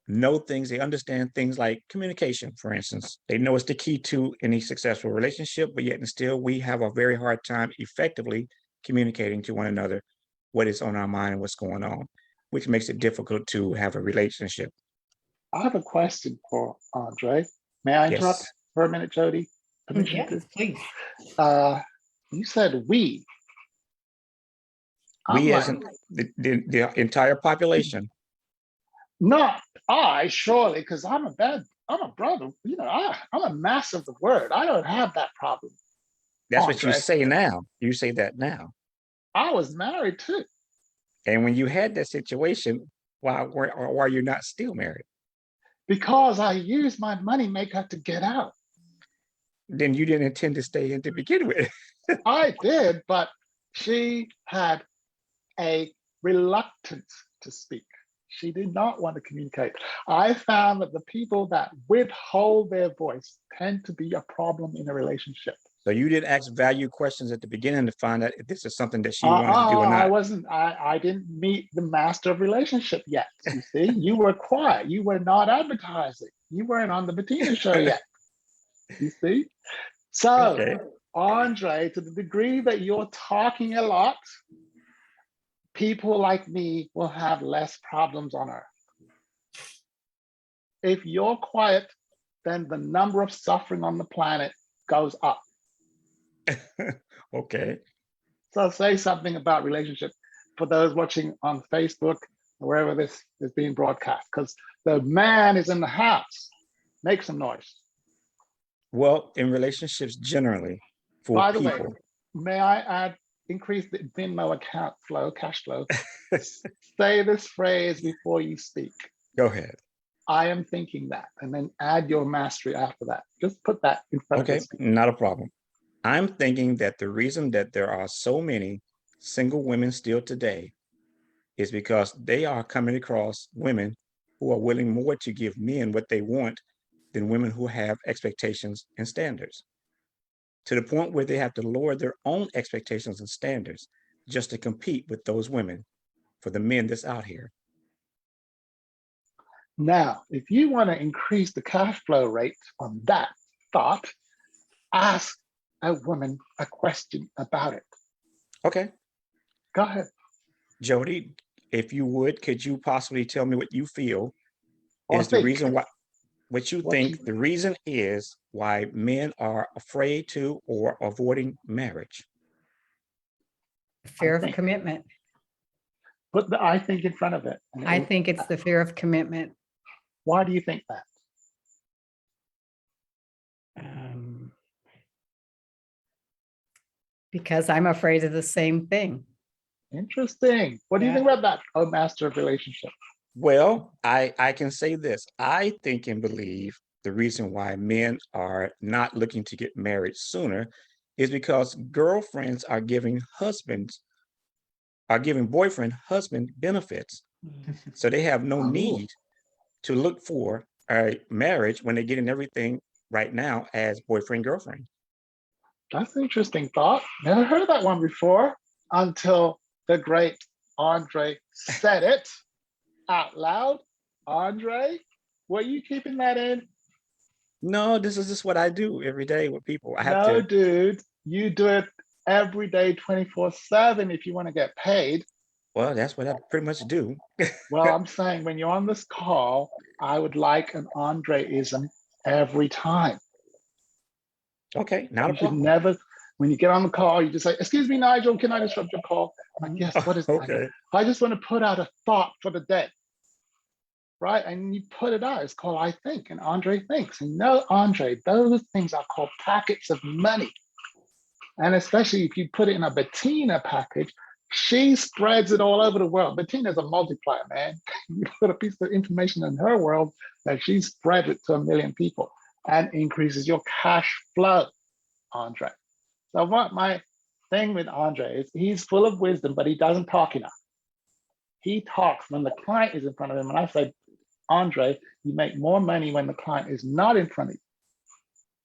know things. They understand things like communication, for instance. They know it's the key to any successful relationship, but yet and still we have a very hard time effectively communicating to one another what is on our mind and what's going on, which makes it difficult to have a relationship. I have a question for Andre. May I interrupt Yes. for a minute, Jody? Permission Yes, please. You said we. We, I'm as like, in the entire population. not I, surely, because I'm a brother. You know, I'm a master of the word. I don't have that problem. That's what you Andre. say now. You say that now. I was married too. And when you had that situation, why are you not still married? Because I used my moneymaker to get out. Then you didn't intend to stay in to begin with. I did, but she had a reluctance to speak. She did not want to communicate. I found that the people that withhold their voice tend to be a problem in a relationship. So you didn't ask value questions at the beginning to find out if this is something that she wanted to do or not. I didn't meet the master of relationship yet. You see, you were quiet. You were not advertising. You weren't on the Bettina show yet. You see? So, Okay. Andre, to the degree that you're talking a lot, people like me will have less problems on earth. If you're quiet, then the number of suffering on the planet goes up. Okay. So say something about relationship for those watching on Facebook or wherever this is being broadcast, because the man is in the house. Make some noise. Well, in relationships generally, for By the people. way, may I increase the Venmo account flow, cash flow? Say this phrase before you speak. Go ahead. I am thinking that, and then add your mastery after that. Just put that in front of Okay, us. not a problem. I'm thinking that the reason that there are so many single women still today is because they are coming across women who are willing more to give men what they want than women who have expectations and standards, to the point where they have to lower their own expectations and standards just to compete with those women for the men that's out here. Now, if you want to increase the cash flow rate on that thought, ask a woman a question about it. Okay. Go ahead. Jody, if you would, could you possibly tell me what you feel Or is the think. reason why? what you What think you- the reason is why men are afraid to or avoiding marriage. Fear of think. commitment. Put the I think in front of it. And it I will- think it's the fear of commitment. Why do you think that? Um, because I'm afraid of the same thing. Interesting. What do you think about that? Oh, master of relationship. Well, I can say this. I think and believe the reason why men are not looking to get married sooner is because girlfriends are giving boyfriend husband benefits. So they have no Oh. need to look for a marriage when they're getting everything right now as boyfriend, girlfriend. That's an interesting thought. Never heard that one before until the great Andre said it out loud. Andre, were you keeping that in? No, this is just what I do every day with people. I have No, to, dude. You do it every day, 24/7 if you want to get paid. well, that's what I pretty much do. Well, I'm saying when you're on this call, I would like an Andre-ism every time. Okay, not a You should problem. never, when you get on the call, you just say, "Excuse me, Nigel, can I disrupt your call?" I'm like, "Yes, what is it?" Okay. I just want to put out a thought for the day. Right? And you put it out. It's called I think, and Andre thinks. And Andre, those things are called packets of money. And especially if you put it in a Bettina package, she spreads it all over the world. Bettina's a multiplier, man. You put a piece of information in her world that she spreads it to 1 million people and increases your cash flow, Andre. So what my thing with Andre is he's full of wisdom, but he doesn't talk enough. He talks when the client is in front of him. And I say, Andre, you make more money when the client is not in front of you.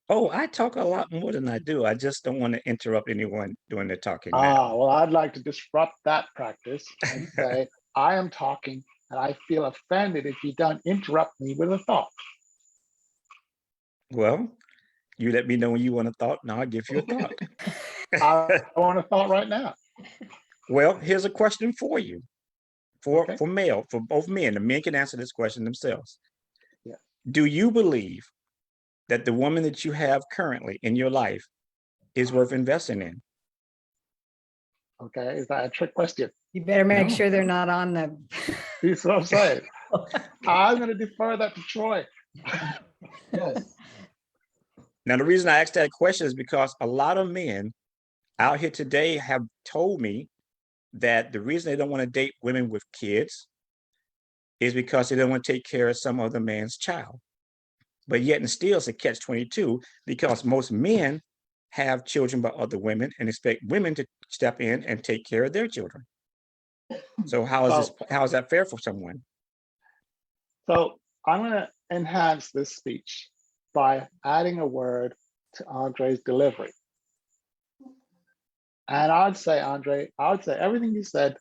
Oh, I talk a lot more than I do. I just don't want to interrupt anyone doing the talking now. Well, I'd like to disrupt that practice and say, I am talking and I feel offended if you don't interrupt me with a thought. Well, you let me know when you want a thought. Now I'll give you a thought. I want a thought right now. Well, here's a question for you. For Okay. for both men. The men can answer this question themselves. Yeah. Do you believe that the woman that you have currently in your life is worth investing in? Okay, is that a trick question? You better make No. sure they're not on the. That's what I'm saying. I'm going to defer that to Troy. Yes. Now, the reason I asked that question is because a lot of men out here today have told me that the reason they don't want to date women with kids is because they don't want to take care of some other man's child. But yet and still it's a catch-22 because most men have children by other women and expect women to step in and take care of their children. So how is that fair for someone? So I'm going to enhance this speech by adding a word to Andre's delivery. And I'd say, Andre, everything you said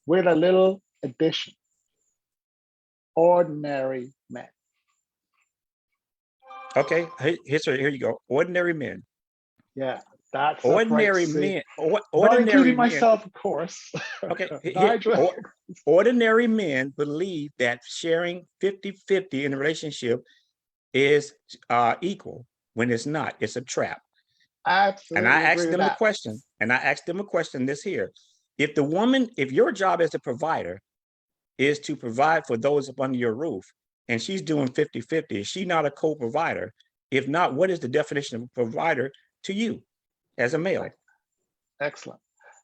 with a little addition. Ordinary men. Okay, here you go. Ordinary men. Yeah, that's Ordinary men. men. Not Ordinary including men. myself, of course. Okay, Nigel. ordinary men believe that sharing 50-50 in a relationship is equal when it's not. It's a trap. Absolutely. And I asked agree them with the that. question, this here. If your job as a provider is to provide for those up under your roof, and she's doing 50-50, is she not a co-provider? If not, what is the definition of a provider to you as a male? Excellent.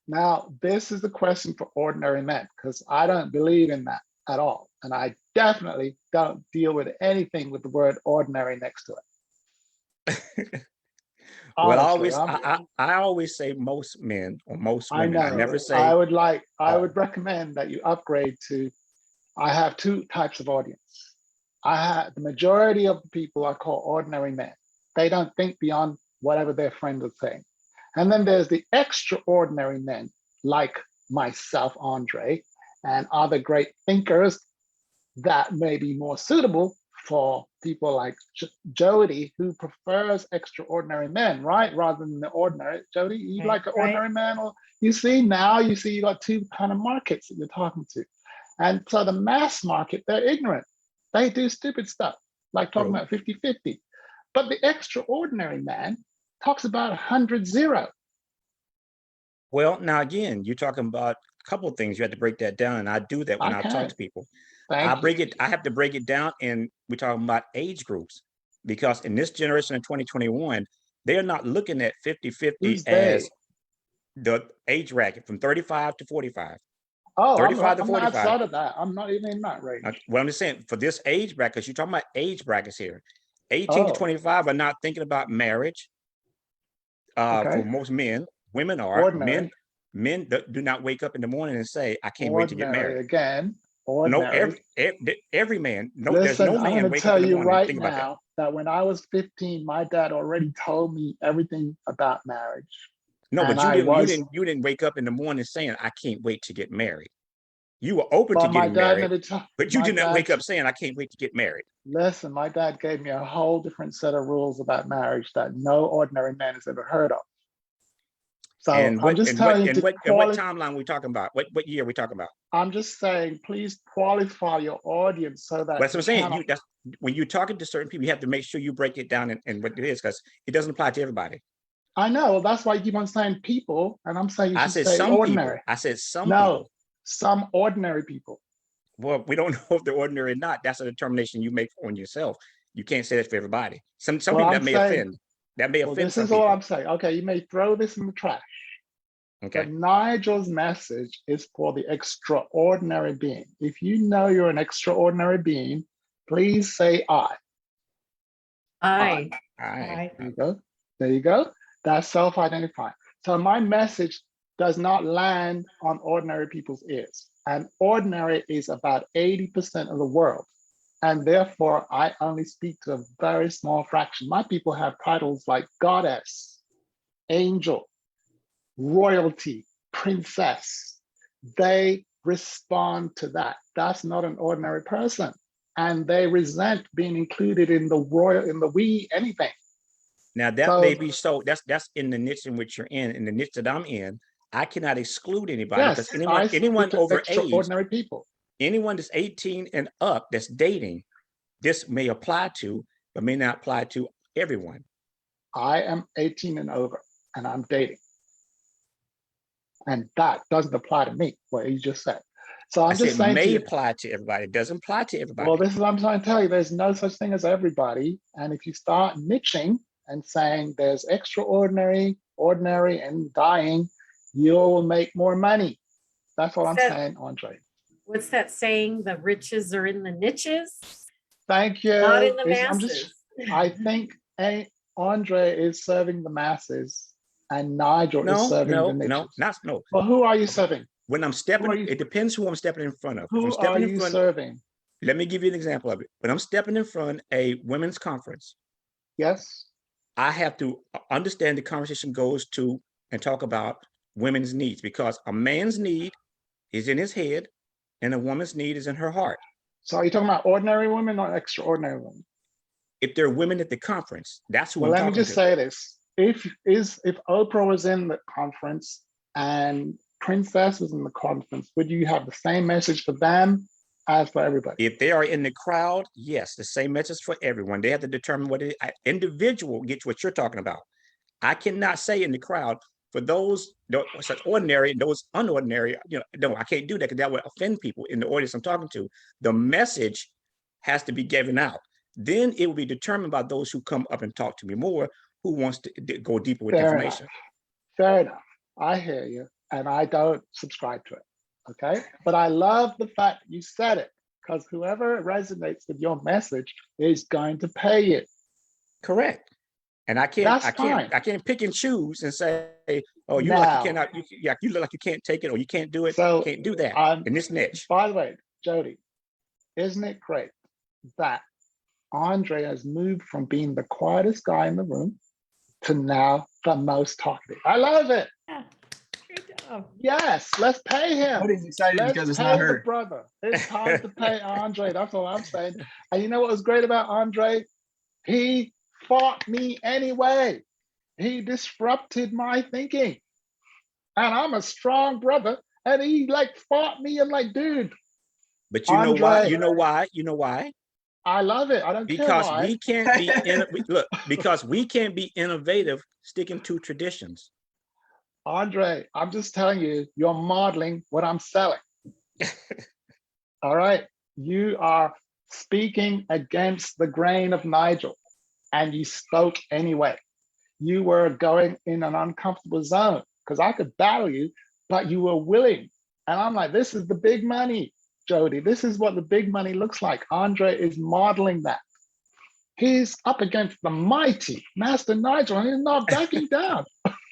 Now, this is the question for ordinary men, because I don't believe in that at all. And I definitely don't deal with anything with the word ordinary next to it. Well, Honestly, I always say most men or most I women. I know. never say I would recommend that you upgrade to, I have two types of audience. The majority of the people I call ordinary men. They don't think beyond whatever their friends are saying. And then there's the extraordinary men like myself, Andre, and other great thinkers that may be more suitable for people like Jody, who prefers extraordinary men, right? Rather than the ordinary. Jody, you Right, like an right. ordinary man? Or you got two kind of markets that you're talking to. And so the mass market, they're ignorant. They do stupid stuff. like talking True. about 50-50. But the extraordinary man talks about 100-0. Well, now again, you're talking about a couple of things. You have to break that down, and I do that when I talk to people. I Thank you. have to break it down, and we're talking about age groups, because in this generation of 2021, they're not looking at 50-50 Who's as they? the age bracket from 35 to 45. Oh, 35 to I'm 45. outside of that. I'm not even in that range. Well, I'm just saying for this age bracket, because you're talking about age brackets here. 18 to 25 are not thinking about marriage. Okay. For most men, women are. Ordinary. Men do not wake up in the morning and say, "I can't wait to get Ordinary married." again. No, Ordinary. every man. No, there's Listen, no I'm man going to wake up tell in the you morning and right think about that. now that when I was 15, my dad already told me everything about marriage. No, And but you I didn't. was- You didn't wake up in the morning saying, "I can't wait to get married." You were open to But my getting dad married, never told. but you my did not dad- wake up saying, "I can't wait to get married." Listen, my dad gave me a whole different set of rules about marriage that no ordinary man has ever heard of. So And I'm just telling you to what timeline are we talking about? What year are we talking about? I'm just saying, please qualify your audience so that. That's what I'm saying. When you're talking to certain people, you have to make sure you break it down and what it is, because it doesn't apply to everybody. I know. Well, that's why you keep on saying people, and I'm saying you I should said say some ordinary. people. I said some No, people. some ordinary people. Well, we don't know if they're ordinary or not. That's a determination you make on yourself. You can't say that for everybody. Some people that may offend. That may offend this some is people. all I'm saying. Okay, you may throw this in the trash. Okay. But Nigel's message is for the extraordinary being. If you know you're an extraordinary being, please say I. I. I- There you go. There you go. That's self-identifying. So my message does not land on ordinary people's ears. And ordinary is about 80% of the world. And therefore, I only speak to a very small fraction. My people have titles like goddess, angel, royalty, princess. They respond to that. That's not an ordinary person. And they resent being included in the royal, in the we anything. Now that may be so. That's in the niche in which you're in. In the niche that I'm in, I cannot exclude anybody, because anyone over extraordinary people. Anyone that's 18 and up that's dating, this may apply to, but may not apply to everyone. I am 18 and over, and I'm dating. And that doesn't apply to me, what you just said. So I'm just saying it may apply to everybody. It doesn't apply to everybody. Well, this is what I'm trying to tell you. There's no such thing as everybody. And if you start niching and saying there's extraordinary, ordinary, and dying, you'll make more money. That's what I'm saying, Andre. What's that saying? The riches are in the niches. Thank you. Not in the masses. I think Andre is serving the masses and Nigel is serving the niches. No. Well, who are you serving? When I'm stepping, it depends who I'm stepping in front of. Who are you serving? Let me give you an example of it. When I'm stepping in front of a women's conference, yes, I have to understand the conversation goes to and talk about women's needs, because a man's need is in his head and a woman's need is in her heart. So are you talking about ordinary women or extraordinary women? If there are women at the conference, that's who I'm talking to. talking Well, let me just say this. If Oprah was in the conference and Princess was in the conference, would you have the same message for them as for everybody? If they are in the crowd, yes, the same message for everyone. They have to determine what individual gets what you're talking about. I cannot say in the crowd, for those such ordinary and those unordinary, no, I can't do that because that would offend people in the audience I'm talking to. The message has to be given out. Then it will be determined by those who come up and talk to me more, who wants to go deeper with information. Fair enough. I hear you, and I don't subscribe to it. Okay, but I love the fact that you said it, because whoever resonates with your message is going to pay you. Correct. And I can't pick and choose and say, oh, you look like you can't take it, or you can't do it. So can't do that in this niche. By the way, Jody, isn't it great that Andre has moved from being the quietest guy in the room to now the most talkative? I love it. Yeah. Good job. Yes, let's pay him. Cody's excited because it's pay not the her. brother. It's time to pay Andre. That's all I'm saying. And you know what was great about Andre? He fought me anyway. He disrupted my thinking. And I'm a strong brother. And he fought me and dude. But you know why? You know why? I love it. I don't care Because why. we can't be look, because we can't be innovative sticking to traditions. Andre, I'm just telling you, you're modeling what I'm selling. All right. You are speaking against the grain of Nigel, and you spoke anyway. You were going in an uncomfortable zone because I could battle you, but you were willing. And I'm like, this is the big money, Jody. This is what the big money looks like. Andre is modeling that. He's up against the mighty Master Nigel, and he's not backing down.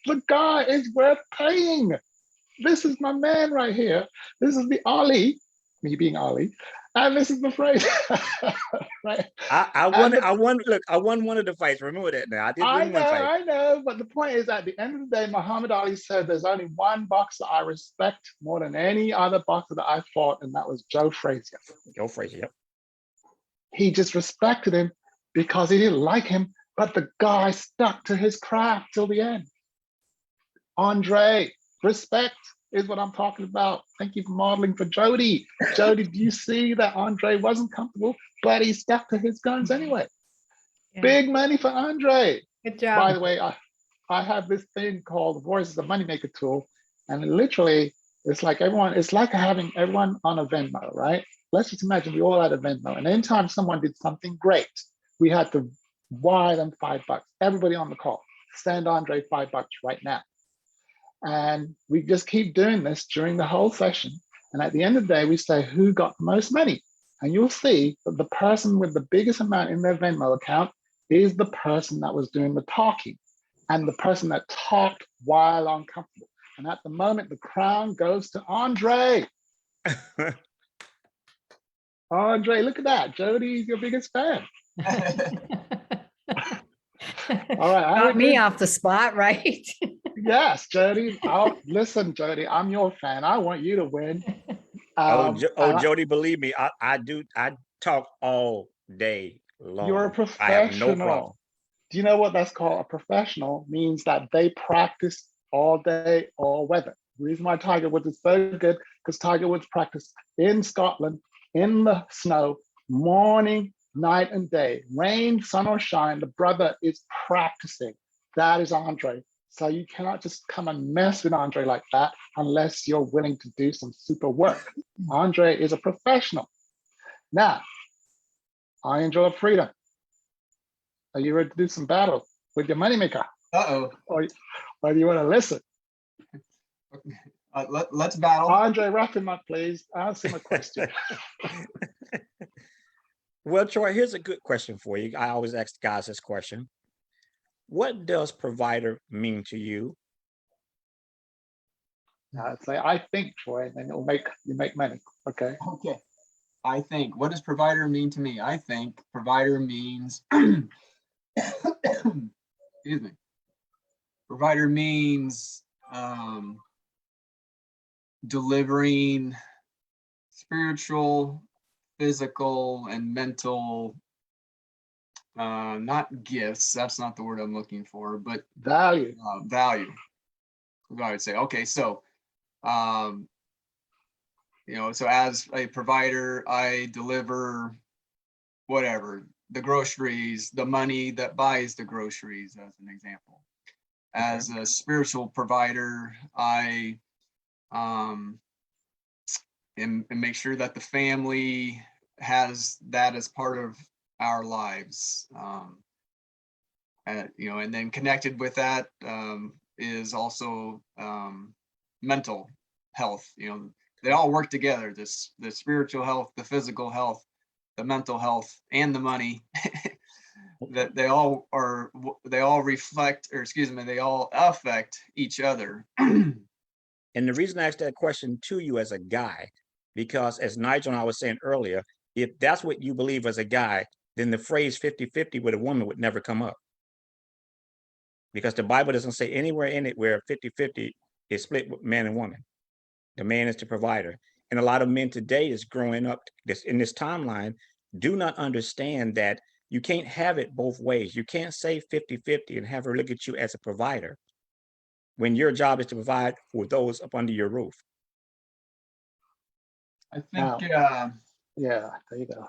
The guy is worth paying. This is my man right here. This is the Ali, me being Ali, and this is the phrase. Right? I won one of the fights. Remember that now. I did win one fight. I know, but the point is, at the end of the day, Muhammad Ali said there's only one boxer I respect more than any other boxer that I fought, and that was Joe Frazier. Joe Frazier, yep. He just respected him because he didn't like him, but the guy stuck to his craft till the end. Andre, respect is what I'm talking about. Thank you for modeling for Jody. Jody, do you see that Andre wasn't comfortable, but he stuck to his guns anyway? Yeah. Big money for Andre. Good job. By the way, I have this thing called the Voice is a Moneymaker tool. And literally, it's like having everyone on a Venmo, right? Let's just imagine we all had a Venmo. And anytime someone did something great, we had to wire them $5. Everybody on the call, send Andre $5 right now. And we just keep doing this during the whole session. And at the end of the day, we say, who got the most money? And you'll see that the person with the biggest amount in their Venmo account is the person that was doing the talking and the person that talked while uncomfortable. And at the moment, the crown goes to Andre. Andre, look at that. Jody's your biggest fan. All right. Got me off the spot, right? Yes, Jody. Listen, Jody, I'm your fan. I want you to win. Jody, believe me, I talk all day long. You're a professional. I have no problem. Do you know what that's called? A professional means that they practice all day, all weather. The reason why Tiger Woods is so good, because Tiger Woods practiced in Scotland, in the snow, morning, night, and day. Rain, sun, or shine, the brother is practicing. That is Andre. So you cannot just come and mess with Andre like that unless you're willing to do some super work. Andre is a professional. Now, I enjoy freedom. Are you ready to do some battle with your moneymaker? Uh-oh. Or do you want to listen? Let's battle. Andre, wrap him up, please. Ask him a question. Well, Troy, here's a good question for you. I always ask guys this question. What does provider mean to you? I'd say, I think, Troy, and then you make money. Okay. Okay. I think. What does provider mean to me? I think provider means, excuse me. Provider means delivering spiritual, physical, and mental, not gifts, that's not the word I'm looking for, but value. Value. I would say, okay, so, so as a provider, I deliver whatever, the groceries, the money that buys the groceries, as an example. As a spiritual provider, I and make sure that the family has that as part of our lives. And then connected with that is also mental health. They all work together, the spiritual health, the physical health, the mental health, and the money. That they all reflect, or excuse me, they all affect each other. And the reason I asked that question to you as a guy, because as Nigel and I was saying earlier, if that's what you believe as a guy, then the phrase 50-50 with a woman would never come up. Because the Bible doesn't say anywhere in it where 50-50 is split with man and woman. The man is the provider. And a lot of men today is growing up in this timeline, do not understand that you can't have it both ways. You can't say 50-50 and have her look at you as a provider when your job is to provide for those up under your roof. I think, yeah, there you go.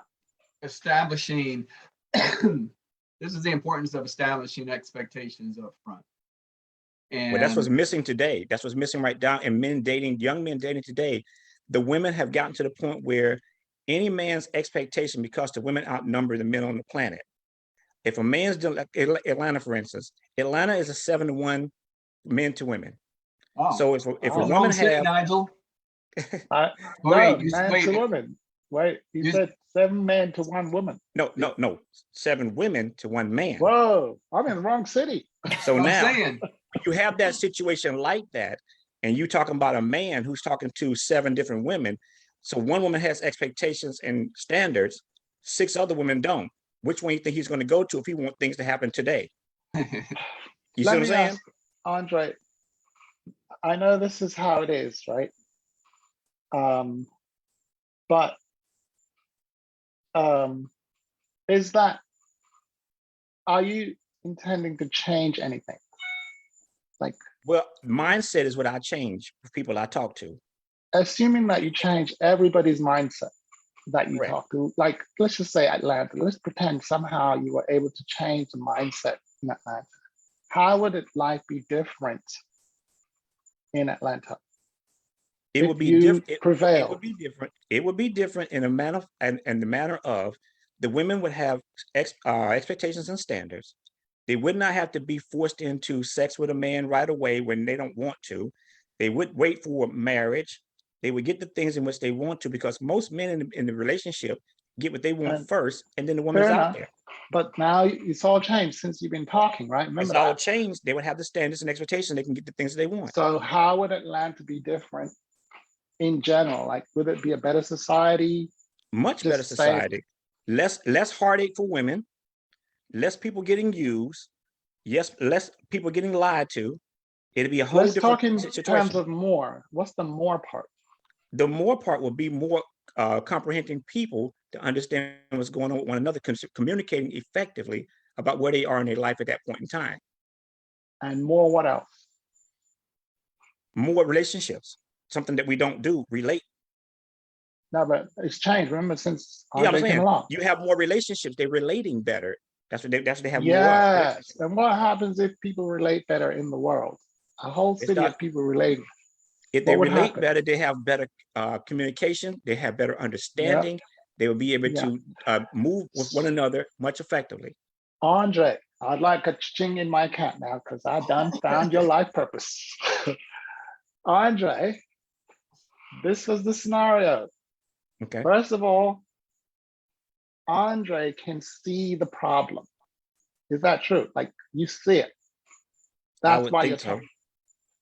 establishing, this is the importance of establishing expectations up front. Well, that's what's And missing today. That's what's missing right now. And men dating, young men dating today, the women have gotten to the point where any man's expectation, because the women outnumber the men on the planet. If a man's doing, like Atlanta, for instance, Atlanta is a 7-to-1 men to women. wow, So if a the wrong woman city, have, Nigel. No, Wait, man to woman. Wait, you said 7 men to 1 woman. no, 7 women to 1 man. Whoa, I'm in the wrong city. So I'm now saying, you have that situation like that, and you talking about a man who's talking to 7 different women. So one woman has expectations and standards, 6 other women don't. Which one you think he's going to go to if he wants things to happen today? You see what I'm saying? Ask, Andre, I know this is how it is, right? But is that, are you intending to change anything? Like, Well, mindset is what I change for people I talk to. assuming that you change everybody's mindset that you Correct. talk to, like, let's just say Atlanta, let's pretend somehow you were able to change the mindset in Atlanta. How would life be different in Atlanta? It if would be you different. It prevail? would be different. It would be different in a manner, and the manner of the women would have expectations and standards. They would not have to be forced into sex with a man right away when they don't want to. They would wait for marriage. They would get the things in which they want to, because most men in the relationship get what they want And first, and then the woman's fair out enough. there. But now it's all changed since you've been talking, right? It's Remember all that. changed. They would have the standards and expectations. They can get the things they want. So how would Atlanta be different in general? Like, would it be a better society? Much Just better say- society. Less heartache for women. Less people getting used. Yes, less people getting lied to. It'd be a whole Let's different talk in situation. terms of more. What's the more part? The more part will be more comprehending people to understand what's going on with one another, communicating effectively about where they are in their life at that point in time. And more what else? More relationships, something that we don't do, relate. No, but it's changed. Remember, since Yeah, I'm Andre came saying along. you have more relationships. They're relating better. That's what they have more of. Yes. And what happens if people relate better in the world? A whole It's city not- of people relating. If they What would relate happen? better, they have better communication. They have better understanding. They will be able to move with one another much effectively. Andre, I'd like a ching in my account now because I done found your life purpose. Andre, this was the scenario. Okay. First of all, Andre can see the problem. Is that true? Like, you see it. I That's would why think you're so. talking.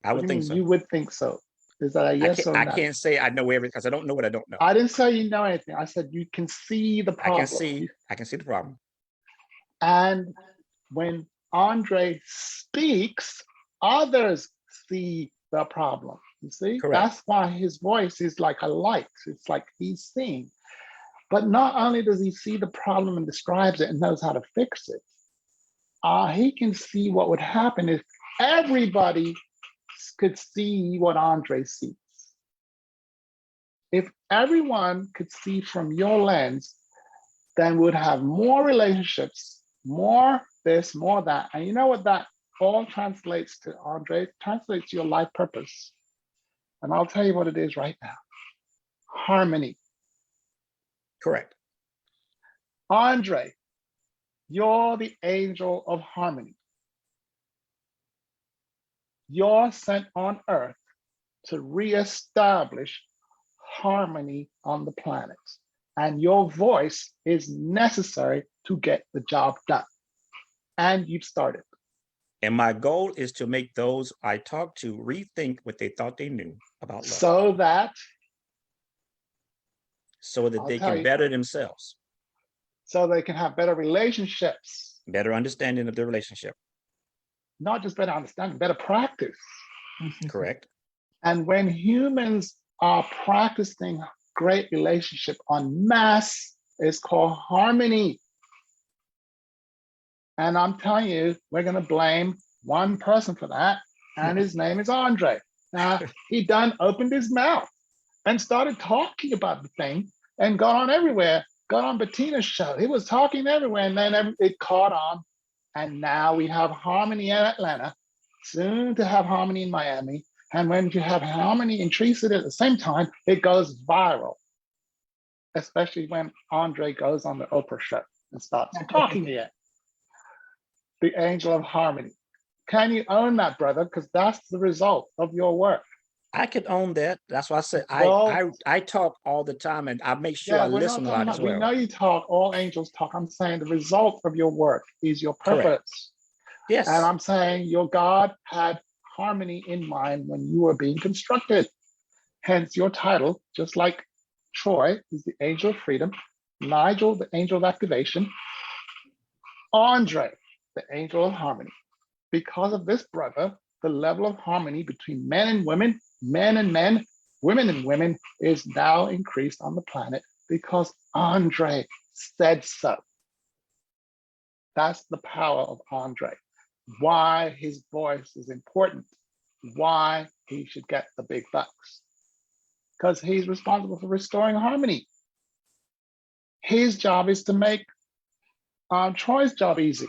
I What would do you think mean so. you would think so? Is that a yes or I no? can't say I know everything because I don't know what I don't know. I didn't say you know anything. I said you can see the I problem. can see the problem. And when Andre speaks, others see the problem. You see? Correct. That's why his voice is like a light. It's like he's seeing. But not only does he see the problem and describes it and knows how to fix it, he can see what would happen if everybody could see what Andre sees. If everyone could see from your lens, then we'd have more relationships, more this, more that. And you know what that all translates to, Andre? It translates to your life purpose. And I'll tell you what it is right now. Harmony. Correct. Andre, you're the angel of harmony. You're sent on earth to reestablish harmony on the planet. And your voice is necessary to get the job done. And you've started. And my goal is to make those I talk to rethink what they thought they knew about love, So that that they can better themselves, so they can have better relationships, better understanding of the relationship. not just better understanding, better practice. Correct. And when humans are practicing great relationship en masse, it's called harmony. And I'm telling you, we're going to blame one person for that, and his name is Andre. Now, he done opened his mouth and started talking about the thing and got on everywhere. got on Bettina's show. He was talking everywhere, and then it caught on. And now we have harmony in Atlanta, soon to have harmony in Miami. And when you have harmony in Tree City at the same time, it goes viral, especially when Andre goes on the Oprah show and starts talking to you. The angel of harmony. Can you own that, brother? Because that's the result of your work. I could own that. That's why I said Well, I talk all the time, and I make sure yeah, I we're not listen a talking lot about, as we know well. you talk, all angels talk. I'm saying the result of your work is your Correct. purpose. Yes. And I'm saying your God had harmony in mind when you were being constructed. Hence your title, just like Troy is the angel of freedom, Nigel, the angel of activation, Andre, the angel of harmony. Because of this, brother, the level of harmony between men and women, men and men, women and women is now increased on the planet because Andre said so. That's the power of Andre. Why his voice is important, why he should get the big bucks. Because he's responsible for restoring harmony. His job is to make Troy's job easy.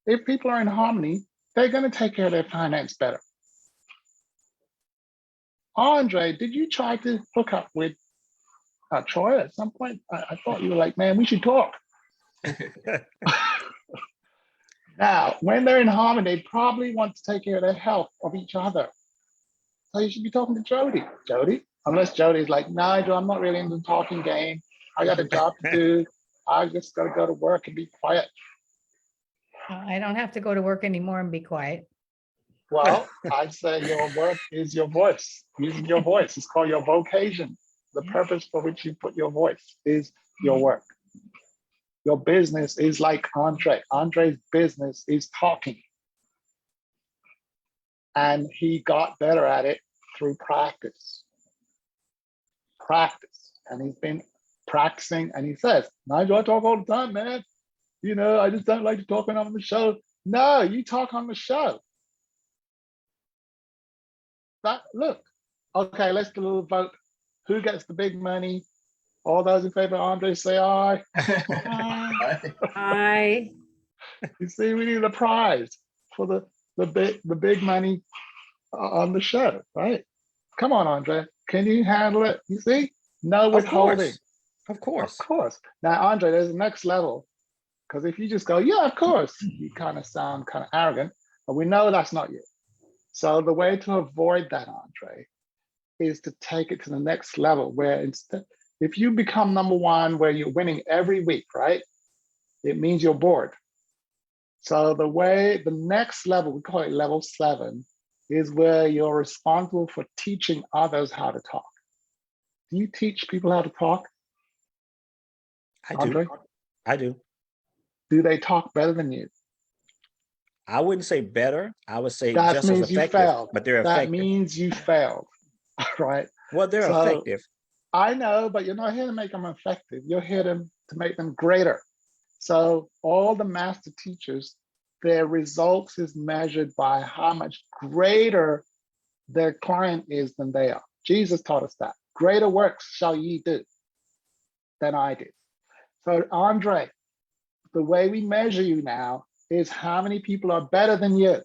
If people are in harmony, they're going to take care of their finance better. Andre, did you try to hook up with Troy at some point? I thought you were like, man, we should talk. Now, when they're in harmony, they probably want to take care of their health of each other. So you should be talking to Jody. Jody, unless Jody's like, Nigel, I'm not really into the talking game. I got a job to do. I just got to go to work and be quiet. I don't have to go to work anymore and be quiet. Well, I'd say your work is your voice, using your voice. It's called your vocation. The purpose for which you put your voice is your work. Your business is like Andre. Andre's business is talking. And he got better at it through practice. Practice. And he's been practicing, and he says, Nigel, I talk all the time, man. You know, I just don't like to talk when I'm on the show. No, you talk on the show. Look, okay, let's do a little vote. Who gets the big money? All those in favor of Andre, say aye. Aye. You see, we need a prize for the big money on the show, right? Come on, Andre, can you handle it? You see, no withholding. Of course. Of course. Now, Andre, there's the next level, because if you just go, yeah, of course, you kind of sound kind of arrogant, but we know that's not you. So the way to avoid that, Andre, is to take it to the next level, where instead, if you become number one, where you're winning every week, right? It means you're bored. So the next level, we call it level 7, is where you're responsible for teaching others how to talk. Do you teach people how to talk? I do. Andre? I do. Do they talk better than you? I wouldn't say better. I would say That just as means you effective, failed. but they're That effective. means you failed, right? Well, they're So, effective. I know, but you're not here to make them effective. You're here to make them greater. So all the master teachers, their results is measured by how much greater their client is than they are. Jesus taught us that. Greater works shall ye do than I did. So Andre, the way we measure you now is how many people are better than you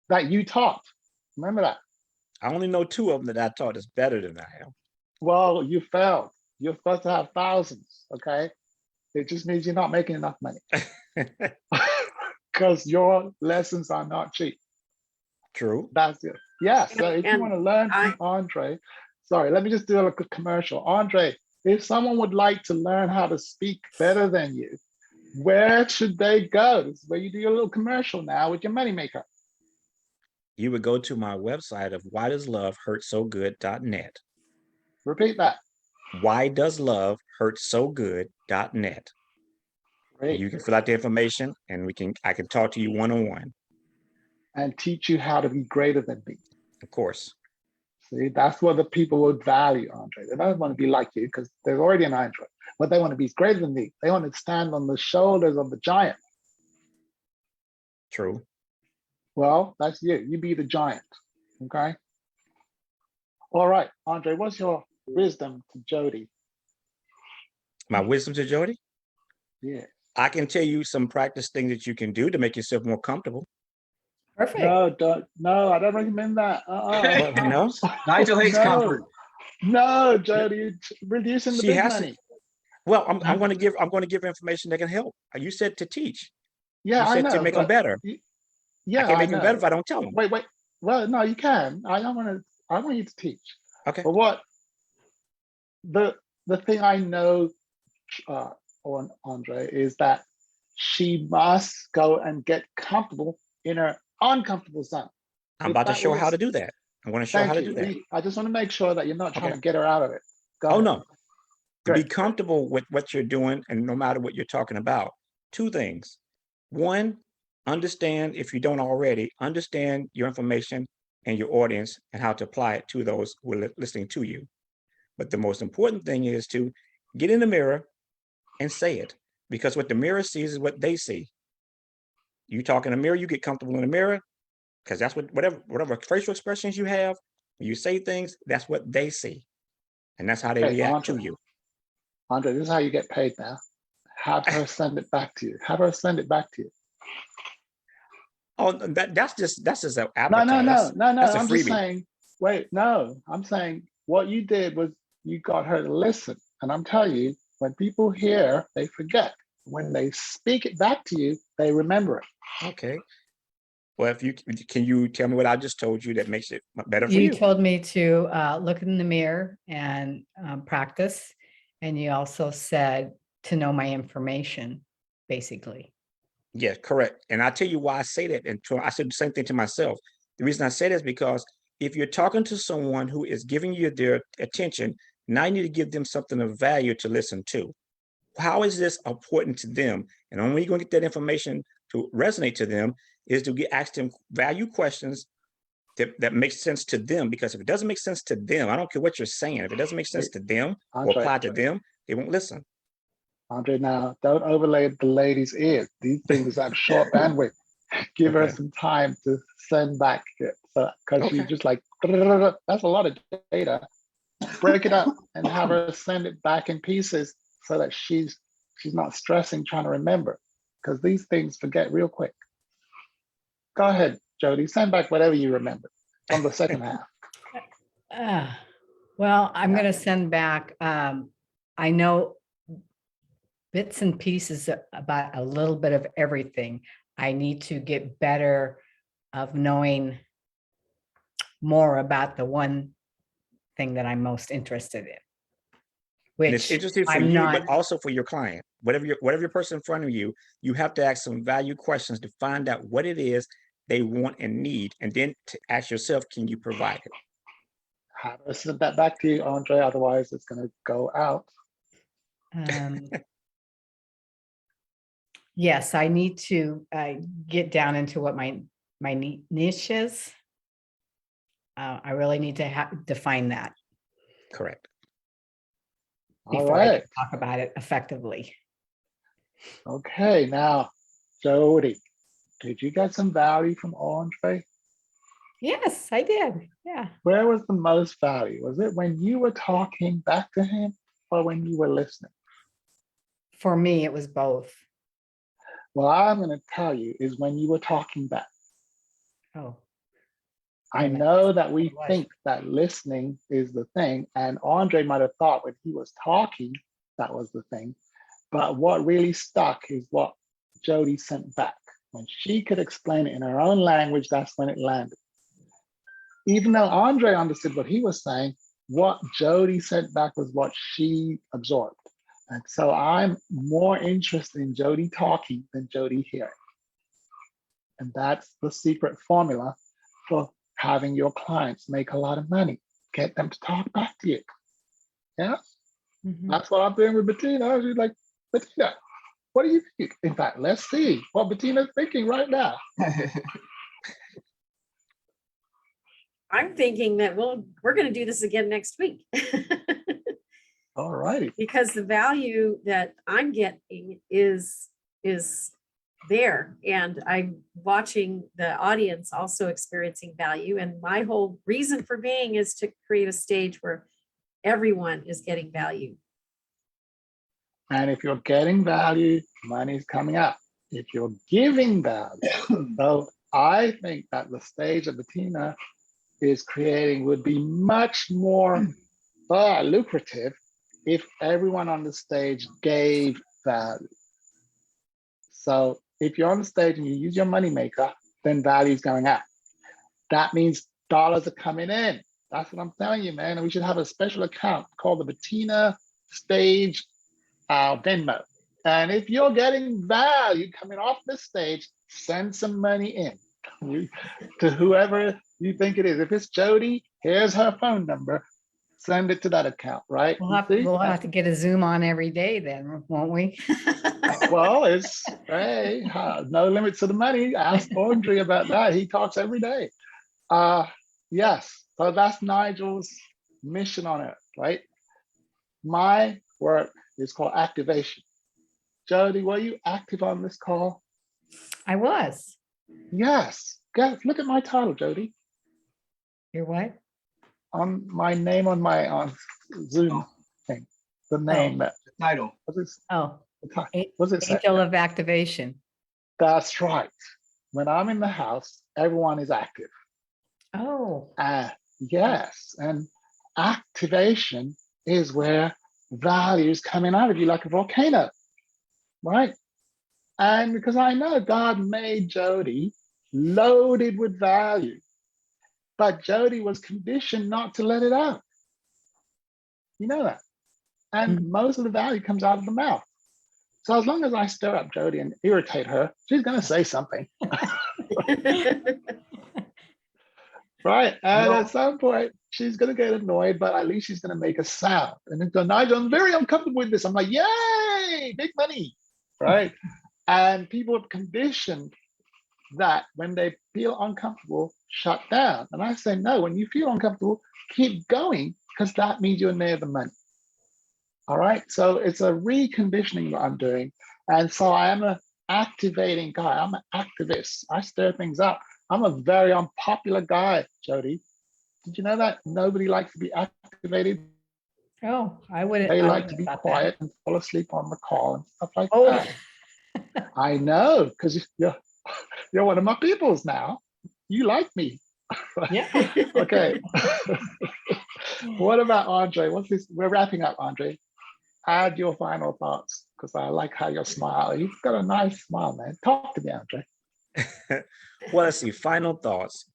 that you taught. Remember that. I only know 2 of them that I taught is better than I am. Well, you failed. You're supposed to have thousands, okay? It just means you're not making enough money because your lessons are not cheap. True. That's it. Yeah, so if you And want to learn from Andre, sorry, let me just do a quick commercial. Andre, if someone would like to learn how to speak better than you, where should they go? This is where you do your little commercial now with your moneymaker. You would go to my website of whydoeslovehurtsogood.net. Repeat that. whydoeslovehurtsogood.net. Great. You can fill out the information, and I can talk to you one-on-one. And teach you how to be greater than me. Of course. See, that's what the people would value, Andre. They don't want to be like you because there's already an Andre. What they want to be is greater than me. They want to stand on the shoulders of the giant. True. Well, that's you. You be the giant. Okay. All right, Andre, what's your wisdom to Jody? My wisdom to Jody? Yeah. I can tell you some practice things that you can do to make yourself more comfortable. Perfect. No, I don't recommend that. Well, no, Nigel hates No. comfort. No, Jody, reducing the she big has money. to. Well, I'm Huh? going to give information that can help. You said to teach. Yeah, You I said to know, make them but better. yeah, I can't I make them better know. if I don't tell them. Wait. Well, no, you can. I want you to teach. Okay. But what the thing I know on Andre is that she must go and get comfortable in her uncomfortable zone. I'm If about to that show her how to was, do that. I'm going to show her how thank to do that. you. I just want to make sure that you're not trying Okay. to get her out of it. Go Oh, ahead. no. To be Great. comfortable with what you're doing and no matter what you're talking about, two things. One, understand, if you don't already, understand your information and your audience and how to apply it to those who are listening to you. But the most important thing is to get in the mirror and say it, because what the mirror sees is what they see. You talk in the mirror, you get comfortable in the mirror, because that's whatever facial expressions you have, when you say things, that's what they see. And that's how they Okay, react to you. Andre, this is how you get paid now. Have her send it back to you. Have her send it back to you. Oh, that's just an No. appetizer. That's a I'm just freebie. saying, wait, no, I'm saying what you did was you got her to listen. And I'm telling you, when people hear, they forget. When they speak it back to you, they remember it. Okay. Well, can you tell me what I just told you that makes it better for You you? told me to look in the mirror and practice. And you also said to know my information, basically. Yes, correct. And I tell you why I say that. And I said the same thing to myself. The reason I say that is because if you're talking to someone who is giving you their attention, now you need to give them something of value to listen to. How is this important to them? And only you're going to get that information to resonate to them is to ask them value questions that makes sense to them. Because if it doesn't make sense to them, I don't care what you're saying. If it doesn't make sense to them or Andre, apply to them, they won't listen. Andre, now don't overlay the lady's ears. These things have short bandwidth. Give her Okay. some time to send back it. So, because she's Okay. just like, that's a lot of data. Break it up and have her send it back in pieces so that she's not stressing trying to remember, because these things forget real quick. Go ahead, Jody, send back whatever you remember from the second half. Well, I'm going to send back, I know bits and pieces about a little bit of everything. I need to get better of knowing more about the one thing that I'm most interested in. And it's Which interesting for I'm you, not. but also for your client. Whatever person in front of you, you have to ask some value questions to find out what it is they want and need, and then to ask yourself, can you provide it? Have her send that back to you, Andre, otherwise it's going to go out. Yes, I need to get down into what my niche is. I really need to define that Correct. before I right. can talk about it effectively. Okay, now, Jody, did you get some value from Andre? Yes, I did. Yeah. Where was the most value? Was it when you were talking back to him or when you were listening? For me, it was both. Well, I'm going to tell you is when you were talking back. Oh. I know that we think that listening is the thing, and Andre might have thought when he was talking, that was the thing. But what really stuck is what Jody sent back. When she could explain it in her own language, that's when it landed. Even though Andre understood what he was saying, what Jody sent back was what she absorbed. And so I'm more interested in Jody talking than Jody hearing. And that's the secret formula for having your clients make a lot of money. Get them to talk back to you. Yeah, That's what I'm doing with Bettina. She's like, Bettina, what do you think? In fact, let's see what Bettina's thinking right now. I'm thinking that we're going to do this again next week. All righty. Because the value that I'm getting is there, and I'm watching the audience also experiencing value. And my whole reason for being is to create a stage where everyone is getting value. And if you're getting value, money's coming up. If you're giving value, so I think that the stage that Bettina is creating would be much more lucrative if everyone on the stage gave value. So if you're on the stage and you use your moneymaker, then value is going up. That means dollars are coming in. That's what I'm telling you, man. And we should have a special account called the Bettina Stage Venmo. And if you're getting value coming off the stage, send some money in to whoever you think it is. If it's Jody, here's her phone number. Send it to that account, right? We'll have to get a Zoom on every day then, won't we? Well, it's, hey, no limits to the money. Ask Andre about that. He talks every day. Yes, so that's Nigel's mission on Earth, right? My work is called activation. Jody, were you active on this call? I was. Yes. Look at my title, Jody. You're what? On my name on my Zoom thing. The name. Title. What's it say? Angel of Activation. That's right. When I'm in the house, everyone is active. Oh. Yes. And activation is where value is coming out of you like a volcano, right? And because I know God made Jody loaded with value, but Jody was conditioned not to let it out. You know that. And most of the value comes out of the mouth. So as long as I stir up Jody and irritate her, she's going to say something. Right. And at some point, she's going to get annoyed, but at least she's going to make a sound. And then go, Nigel, I'm very uncomfortable with this. I'm like, yay, big money. Right. And people have conditioned that when they feel uncomfortable, shut down. And I say, no, when you feel uncomfortable, keep going, because that means you're near the money. All right. So it's a reconditioning that I'm doing. And so I am an activating guy. I'm an activist. I stir things up. I'm a very unpopular guy, Jody. Did you know that? Nobody likes to be activated. Oh, I wouldn't. They like to be quiet and fall asleep on the call and stuff like that. I know, because you're one of my peoples now. You like me. Yeah. Okay. What about Andre? What's this? We're wrapping up, Andre. Add your final thoughts, because I like how you smile. You've got a nice smile, man. Talk to me, Andre. Well, let's see. Final thoughts.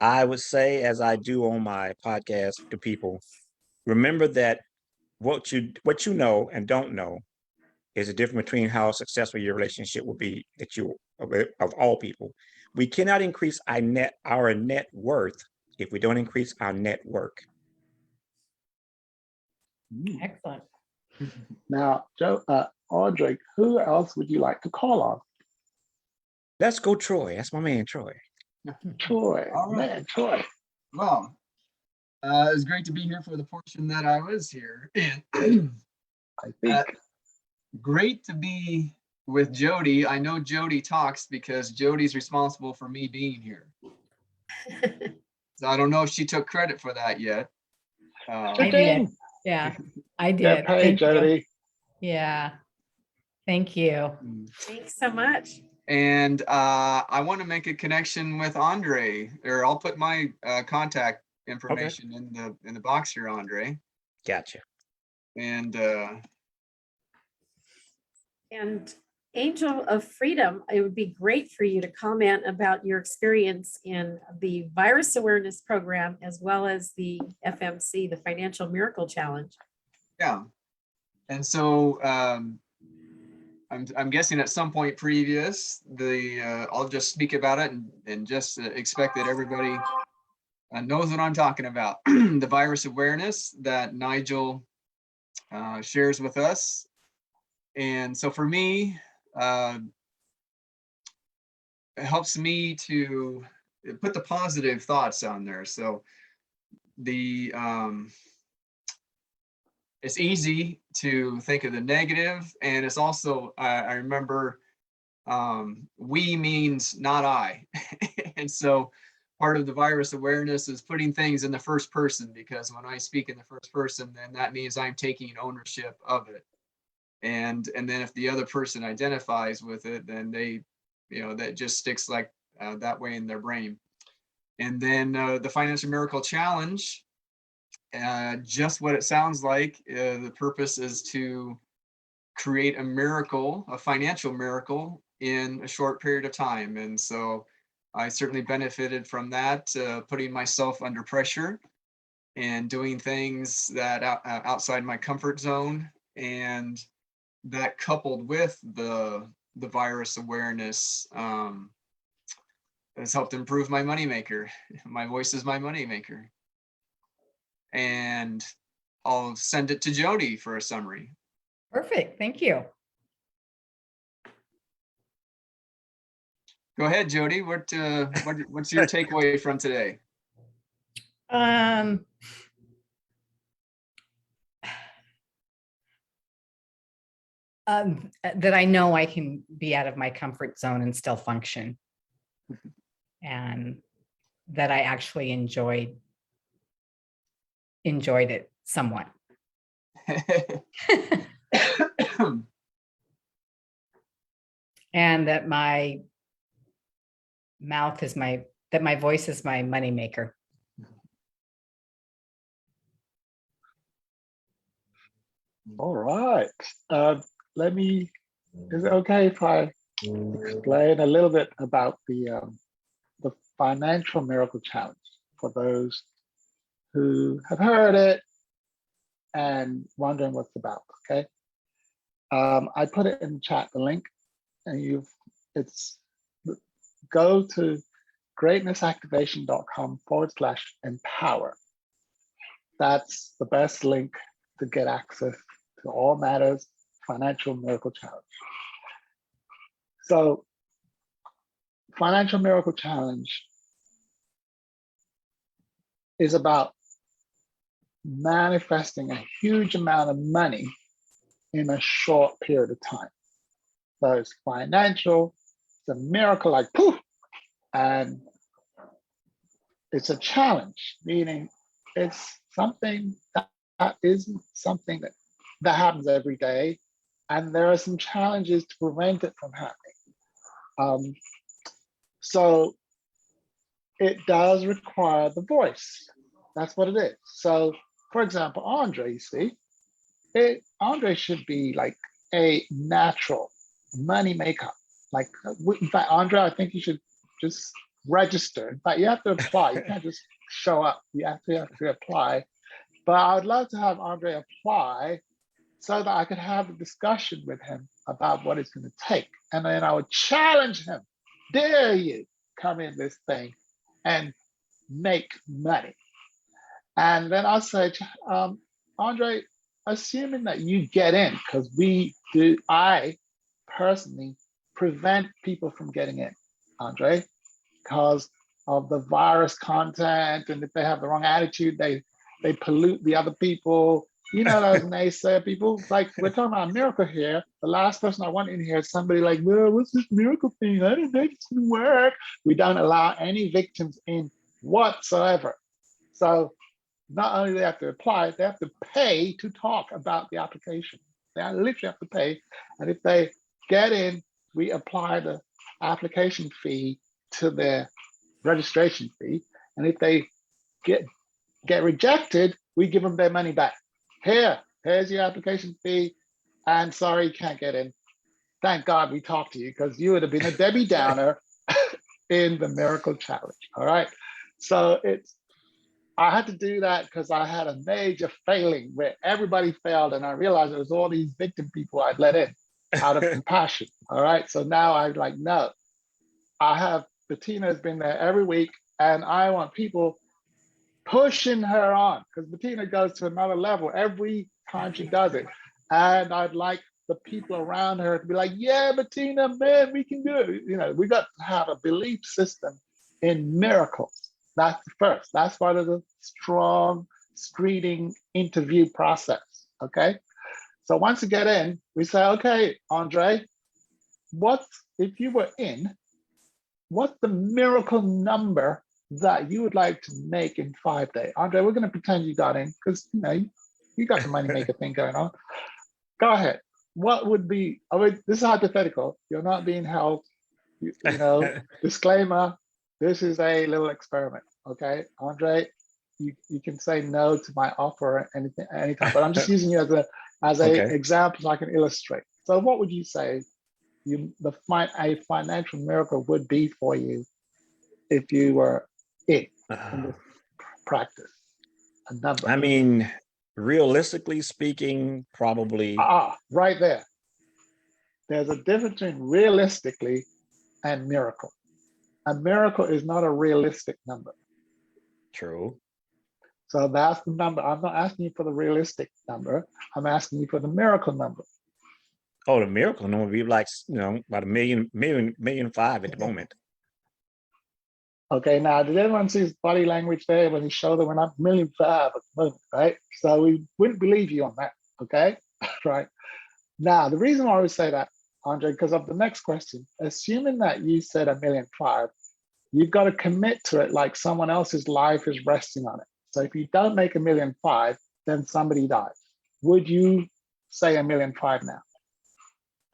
I would say, as I do on my podcast to people, remember that what you know and don't know is the difference between how successful your relationship will be of all people. We cannot increase our net worth if we don't increase our network. Excellent. Now, Audrey, who else would you like to call on? Let's go, Troy. That's my man, Troy. Troy, All right. man, Troy. Well, it was great to be here for the portion that I was here. And I think great to be with Jody. I know Jody talks because Jody's responsible for me being here. So I don't know if she took credit for that yet. I did. Yeah, I did. Get paid, Thank Jody. you. Yeah. Thank you. Thanks so much. And I want to make a connection with Andre, or I'll put my contact information in the box here, Andre. Gotcha. And Angel of Freedom, it would be great for you to comment about your experience in the virus awareness program, as well as the FMC, the Financial Miracle Challenge. yeah. And so I'm guessing at some point previous, I'll just speak about it and just expect that everybody knows what I'm talking about. The virus awareness that Nigel shares with us. And so for me, it helps me to put the positive thoughts on there. So it's easy to think of the negative, and it's also, I remember we means not I. And so part of the virus awareness is putting things in the first person, because when I speak in the first person, then that means I'm taking ownership of it. And then if the other person identifies with it, then they, that just sticks like that way in their brain. And then the Financial Miracle Challenge, just what it sounds like. The purpose is to create a miracle, a financial miracle, in a short period of time. And so I certainly benefited from that, putting myself under pressure and doing things that outside my comfort zone. And that, coupled with the virus awareness, has helped improve my moneymaker. My voice is my moneymaker. And I'll send it to Jody for a summary. Perfect. Thank you. Go ahead, Jody. What's your takeaway from today? That I know I can be out of my comfort zone and still function, and that I actually enjoyed it somewhat. And that my voice is my moneymaker. All right. Is it okay if I explain a little bit about the Financial Miracle Challenge for those who have heard it and wondering what's about, okay? I put it in the chat, the link, and go to greatnessactivation.com/empower. That's the best link to get access to all matters Financial Miracle Challenge. So Financial Miracle Challenge is about manifesting a huge amount of money in a short period of time. So it's financial, it's a miracle like poof, and it's a challenge, meaning it's something that isn't something that happens every day, and there are some challenges to prevent it from happening. So it does require the voice. That's what it is. So, for example, Andre, you see, Andre should be like a natural money maker. Like, in fact, Andre, I think you should just register. In fact, you have to apply. You can't just show up. You have to apply. But I would love to have Andre apply so that I could have a discussion with him about what it's going to take. And then I would challenge him. Dare you come in this thing and make money? And then I'll say, Andre, assuming that you get in, because I personally prevent people from getting in, Andre, because of the virus content, and if they have the wrong attitude, they pollute the other people. You know those naysayer people? Like, we're talking about a miracle here. The last person I want in here is somebody like, well, what's this miracle thing? I don't think it's gonna work. We don't allow any victims in whatsoever. So not only do they have to apply, they have to pay to talk about the application. They literally have to pay. And if they get in, we apply the application fee to their registration fee. And if they get rejected, we give them their money back. Here's your application fee. And sorry, you can't get in. Thank God we talked to you, because you would have been a Debbie Downer in the Miracle Challenge. All right. So I had to do that because I had a major failing where everybody failed, and I realized it was all these victim people I'd let in out of compassion. All right. So now I'm like, no, Bettina has been there every week, and I want people pushing her on, because Bettina goes to another level every time she does it. And I'd like the people around her to be like, yeah, Bettina, man, we can do it. You know, we got to have a belief system in miracles. That's the first. That's part of the strong screening interview process, okay? So once you get in, we say, okay, Andre, if you were in, what's the miracle number that you would like to make in 5 days? Andre, we're going to pretend you got in, because you got the money maker thing going on. Go ahead. what would be, I mean, this is hypothetical. You're not being held, you know, disclaimer, this is a little experiment, okay? Andre, you can say no to my offer at any time, but I'm just using you as a Okay. example so I can illustrate. So what would you say a financial miracle would be for you if you were in this practice? A number. I mean, realistically speaking, probably Right there. There's a difference between realistically and miracle. A miracle is not a realistic number. true. So that's the number. I'm not asking you for the realistic number. I'm asking you for the miracle number. Oh, the miracle number would be like, about a million five at the moment. Okay, now did everyone see his body language there when he showed that we're not 1.5 at the moment, right? So we wouldn't believe you on that, okay? Right. Now, the reason why we say that, Andre, because of the next question, assuming that you said 1.5 million, you've got to commit to it like someone else's life is resting on it. So if you don't make 1.5 million, then somebody dies. Would you say 1.5 million now?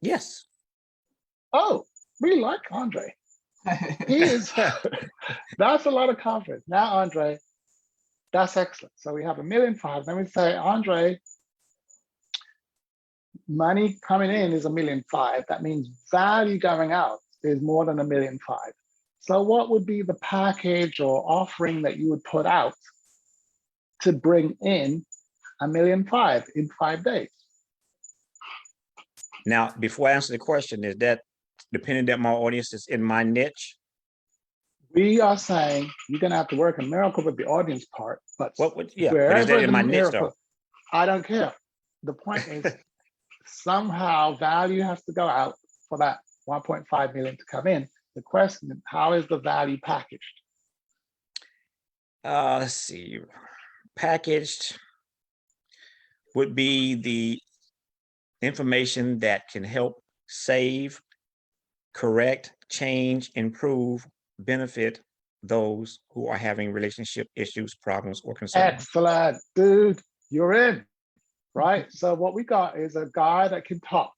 Yes. Oh, we like Andre. He is, that's a lot of confidence. Now, Andre, that's excellent. So we have 1.5 million. Then we say, Andre, money coming in is 1.5 million. That means value going out is more than 1.5 million. So what would be the package or offering that you would put out to bring in 1.5 million in 5 days? Now, before I answer the question, is that depending that my audience is in my niche? We are saying you're going to have to work a miracle with the audience part, but But is wherever that in the my niche miracle, though? I don't care. The point is somehow value has to go out for that 1.5 million to come in. The question is, how is the value packaged? Let's see. Packaged would be the information that can help save, correct, change, improve, benefit those who are having relationship issues, problems, or concerns. Excellent, dude, you're in, right? So what we got is a guy that can talk.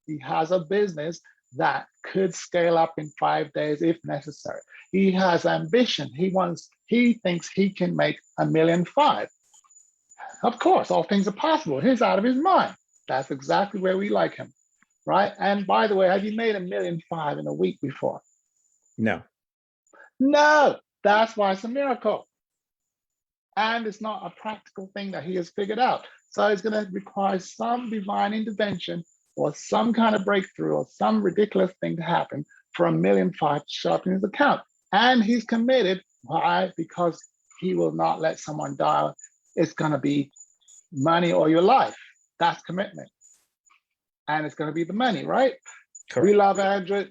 He has a business that could scale up in 5 days if necessary. He has ambition. He thinks he can make 1.5 million. Of course, all things are possible. He's out of his mind. That's exactly where we like him, right? And by the way, have you made 1.5 million in a week before? No. No, that's why it's a miracle. And it's not a practical thing that he has figured out. So it's going to require some divine intervention or some kind of breakthrough or some ridiculous thing to happen for 1.5 million to show up in his account. And he's committed. Why? Because he will not let someone die. It's going to be money or your life. That's commitment. And it's going to be the money, right? Correct. We love Andrew.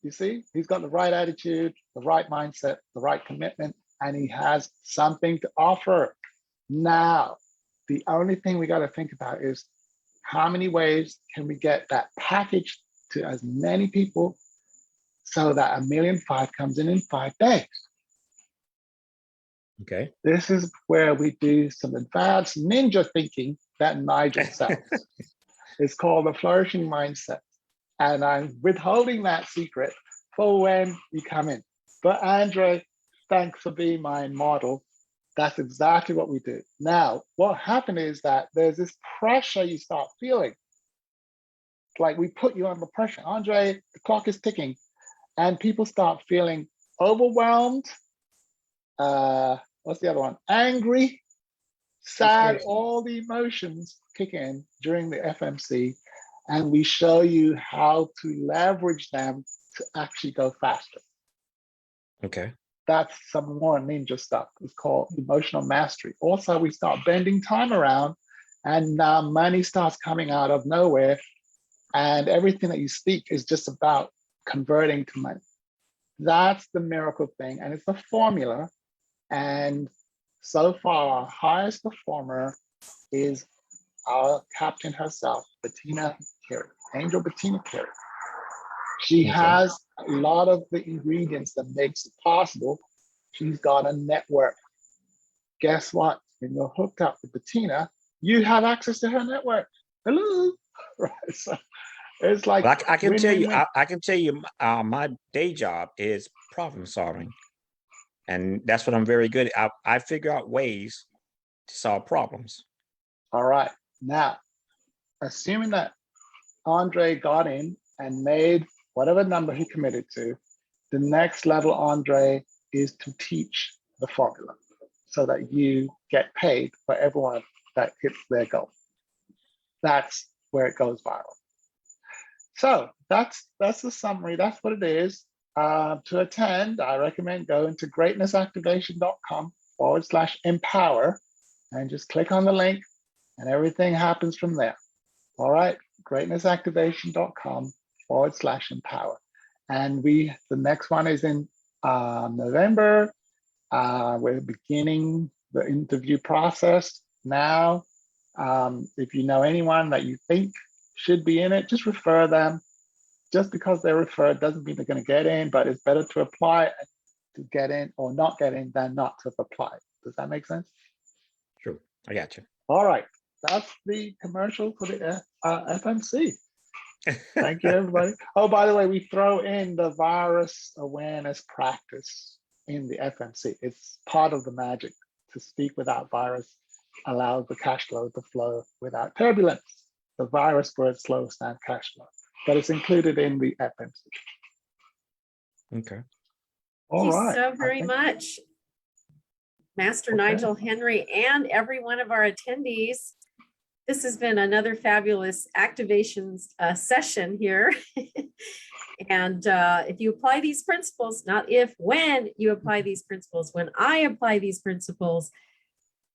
You see, he's got the right attitude, the right mindset, the right commitment, and he has something to offer. Now, the only thing we got to think about is how many ways can we get that package to as many people so that 1.5 million comes in 5 days. Okay. This is where we do some advanced ninja thinking that Nigel sells. It's called the flourishing mindset. And I'm withholding that secret for when you come in. But Andre, thanks for being my model. That's exactly what we do. Now, what happened is that there's this pressure you start feeling. Like we put you under pressure. Andre, the clock is ticking. And people start feeling overwhelmed. What's the other one? Angry, sad, all the emotions kick in during the FMC. And we show you how to leverage them to actually go faster. Okay. That's some more ninja stuff. It's called emotional mastery. Also, we start bending time around and money starts coming out of nowhere. And everything that you speak is just about converting to money. That's the miracle thing. And it's a formula. And so far, our highest performer is our captain herself, Bettina Carey, Angel Bettina Carey. She has a lot of the ingredients that makes it possible. She's got a network. Guess what? When you're hooked up with Bettina, you have access to her network. Hello. Right. So it's like Well, I can win, tell win, you, win. I can tell you, my day job is problem solving, and that's what I'm very good at. I figure out ways to solve problems. All right. Now, assuming that Andre got in and made whatever number he committed to, the next level, Andre, is to teach the formula so that you get paid for everyone that hits their goal. That's where it goes viral. So that's the summary. That's what it is. To attend, I recommend going to greatnessactivation.com/empower and just click on the link and everything happens from there. All right, greatnessactivation.com/empower. And the next one is in November. We're beginning the interview process now. If you know anyone that you think should be in it, just refer them. Just because they're referred doesn't mean they're going to get in, but it's better to apply to get in or not get in than not to apply. Does that make sense? True. I got you. All right. That's the commercial for the FMC. Thank you, everybody. Oh, by the way, we throw in the virus awareness practice in the FMC. It's part of the magic. To speak without virus allows the cash flow to flow without turbulence. The virus word slows down cash flow, but it's included in the FMC. Okay. All Thank you right. so very much, Master Nigel Henry, and every one of our attendees. This has been another fabulous activations session here. And if you apply these principles, not if, when you apply these principles, when I apply these principles,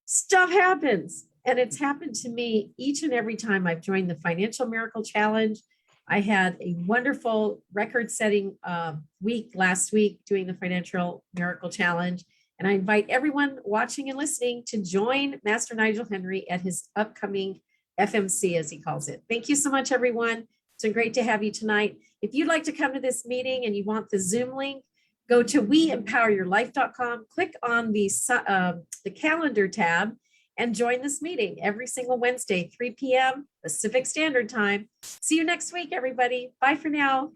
stuff happens. And it's happened to me each and every time I've joined the Financial Miracle Challenge. I had a wonderful record-setting week last week doing the Financial Miracle Challenge. And I invite everyone watching and listening to join Master Nigel Henry at his upcoming FMC, as he calls it. Thank you so much, everyone. It's been great to have you tonight. If you'd like to come to this meeting and you want the Zoom link, go to WeEmpowerYourLife.com, click on the calendar tab, and join this meeting every single Wednesday, 3 p.m. Pacific Standard Time. See you next week, everybody. Bye for now.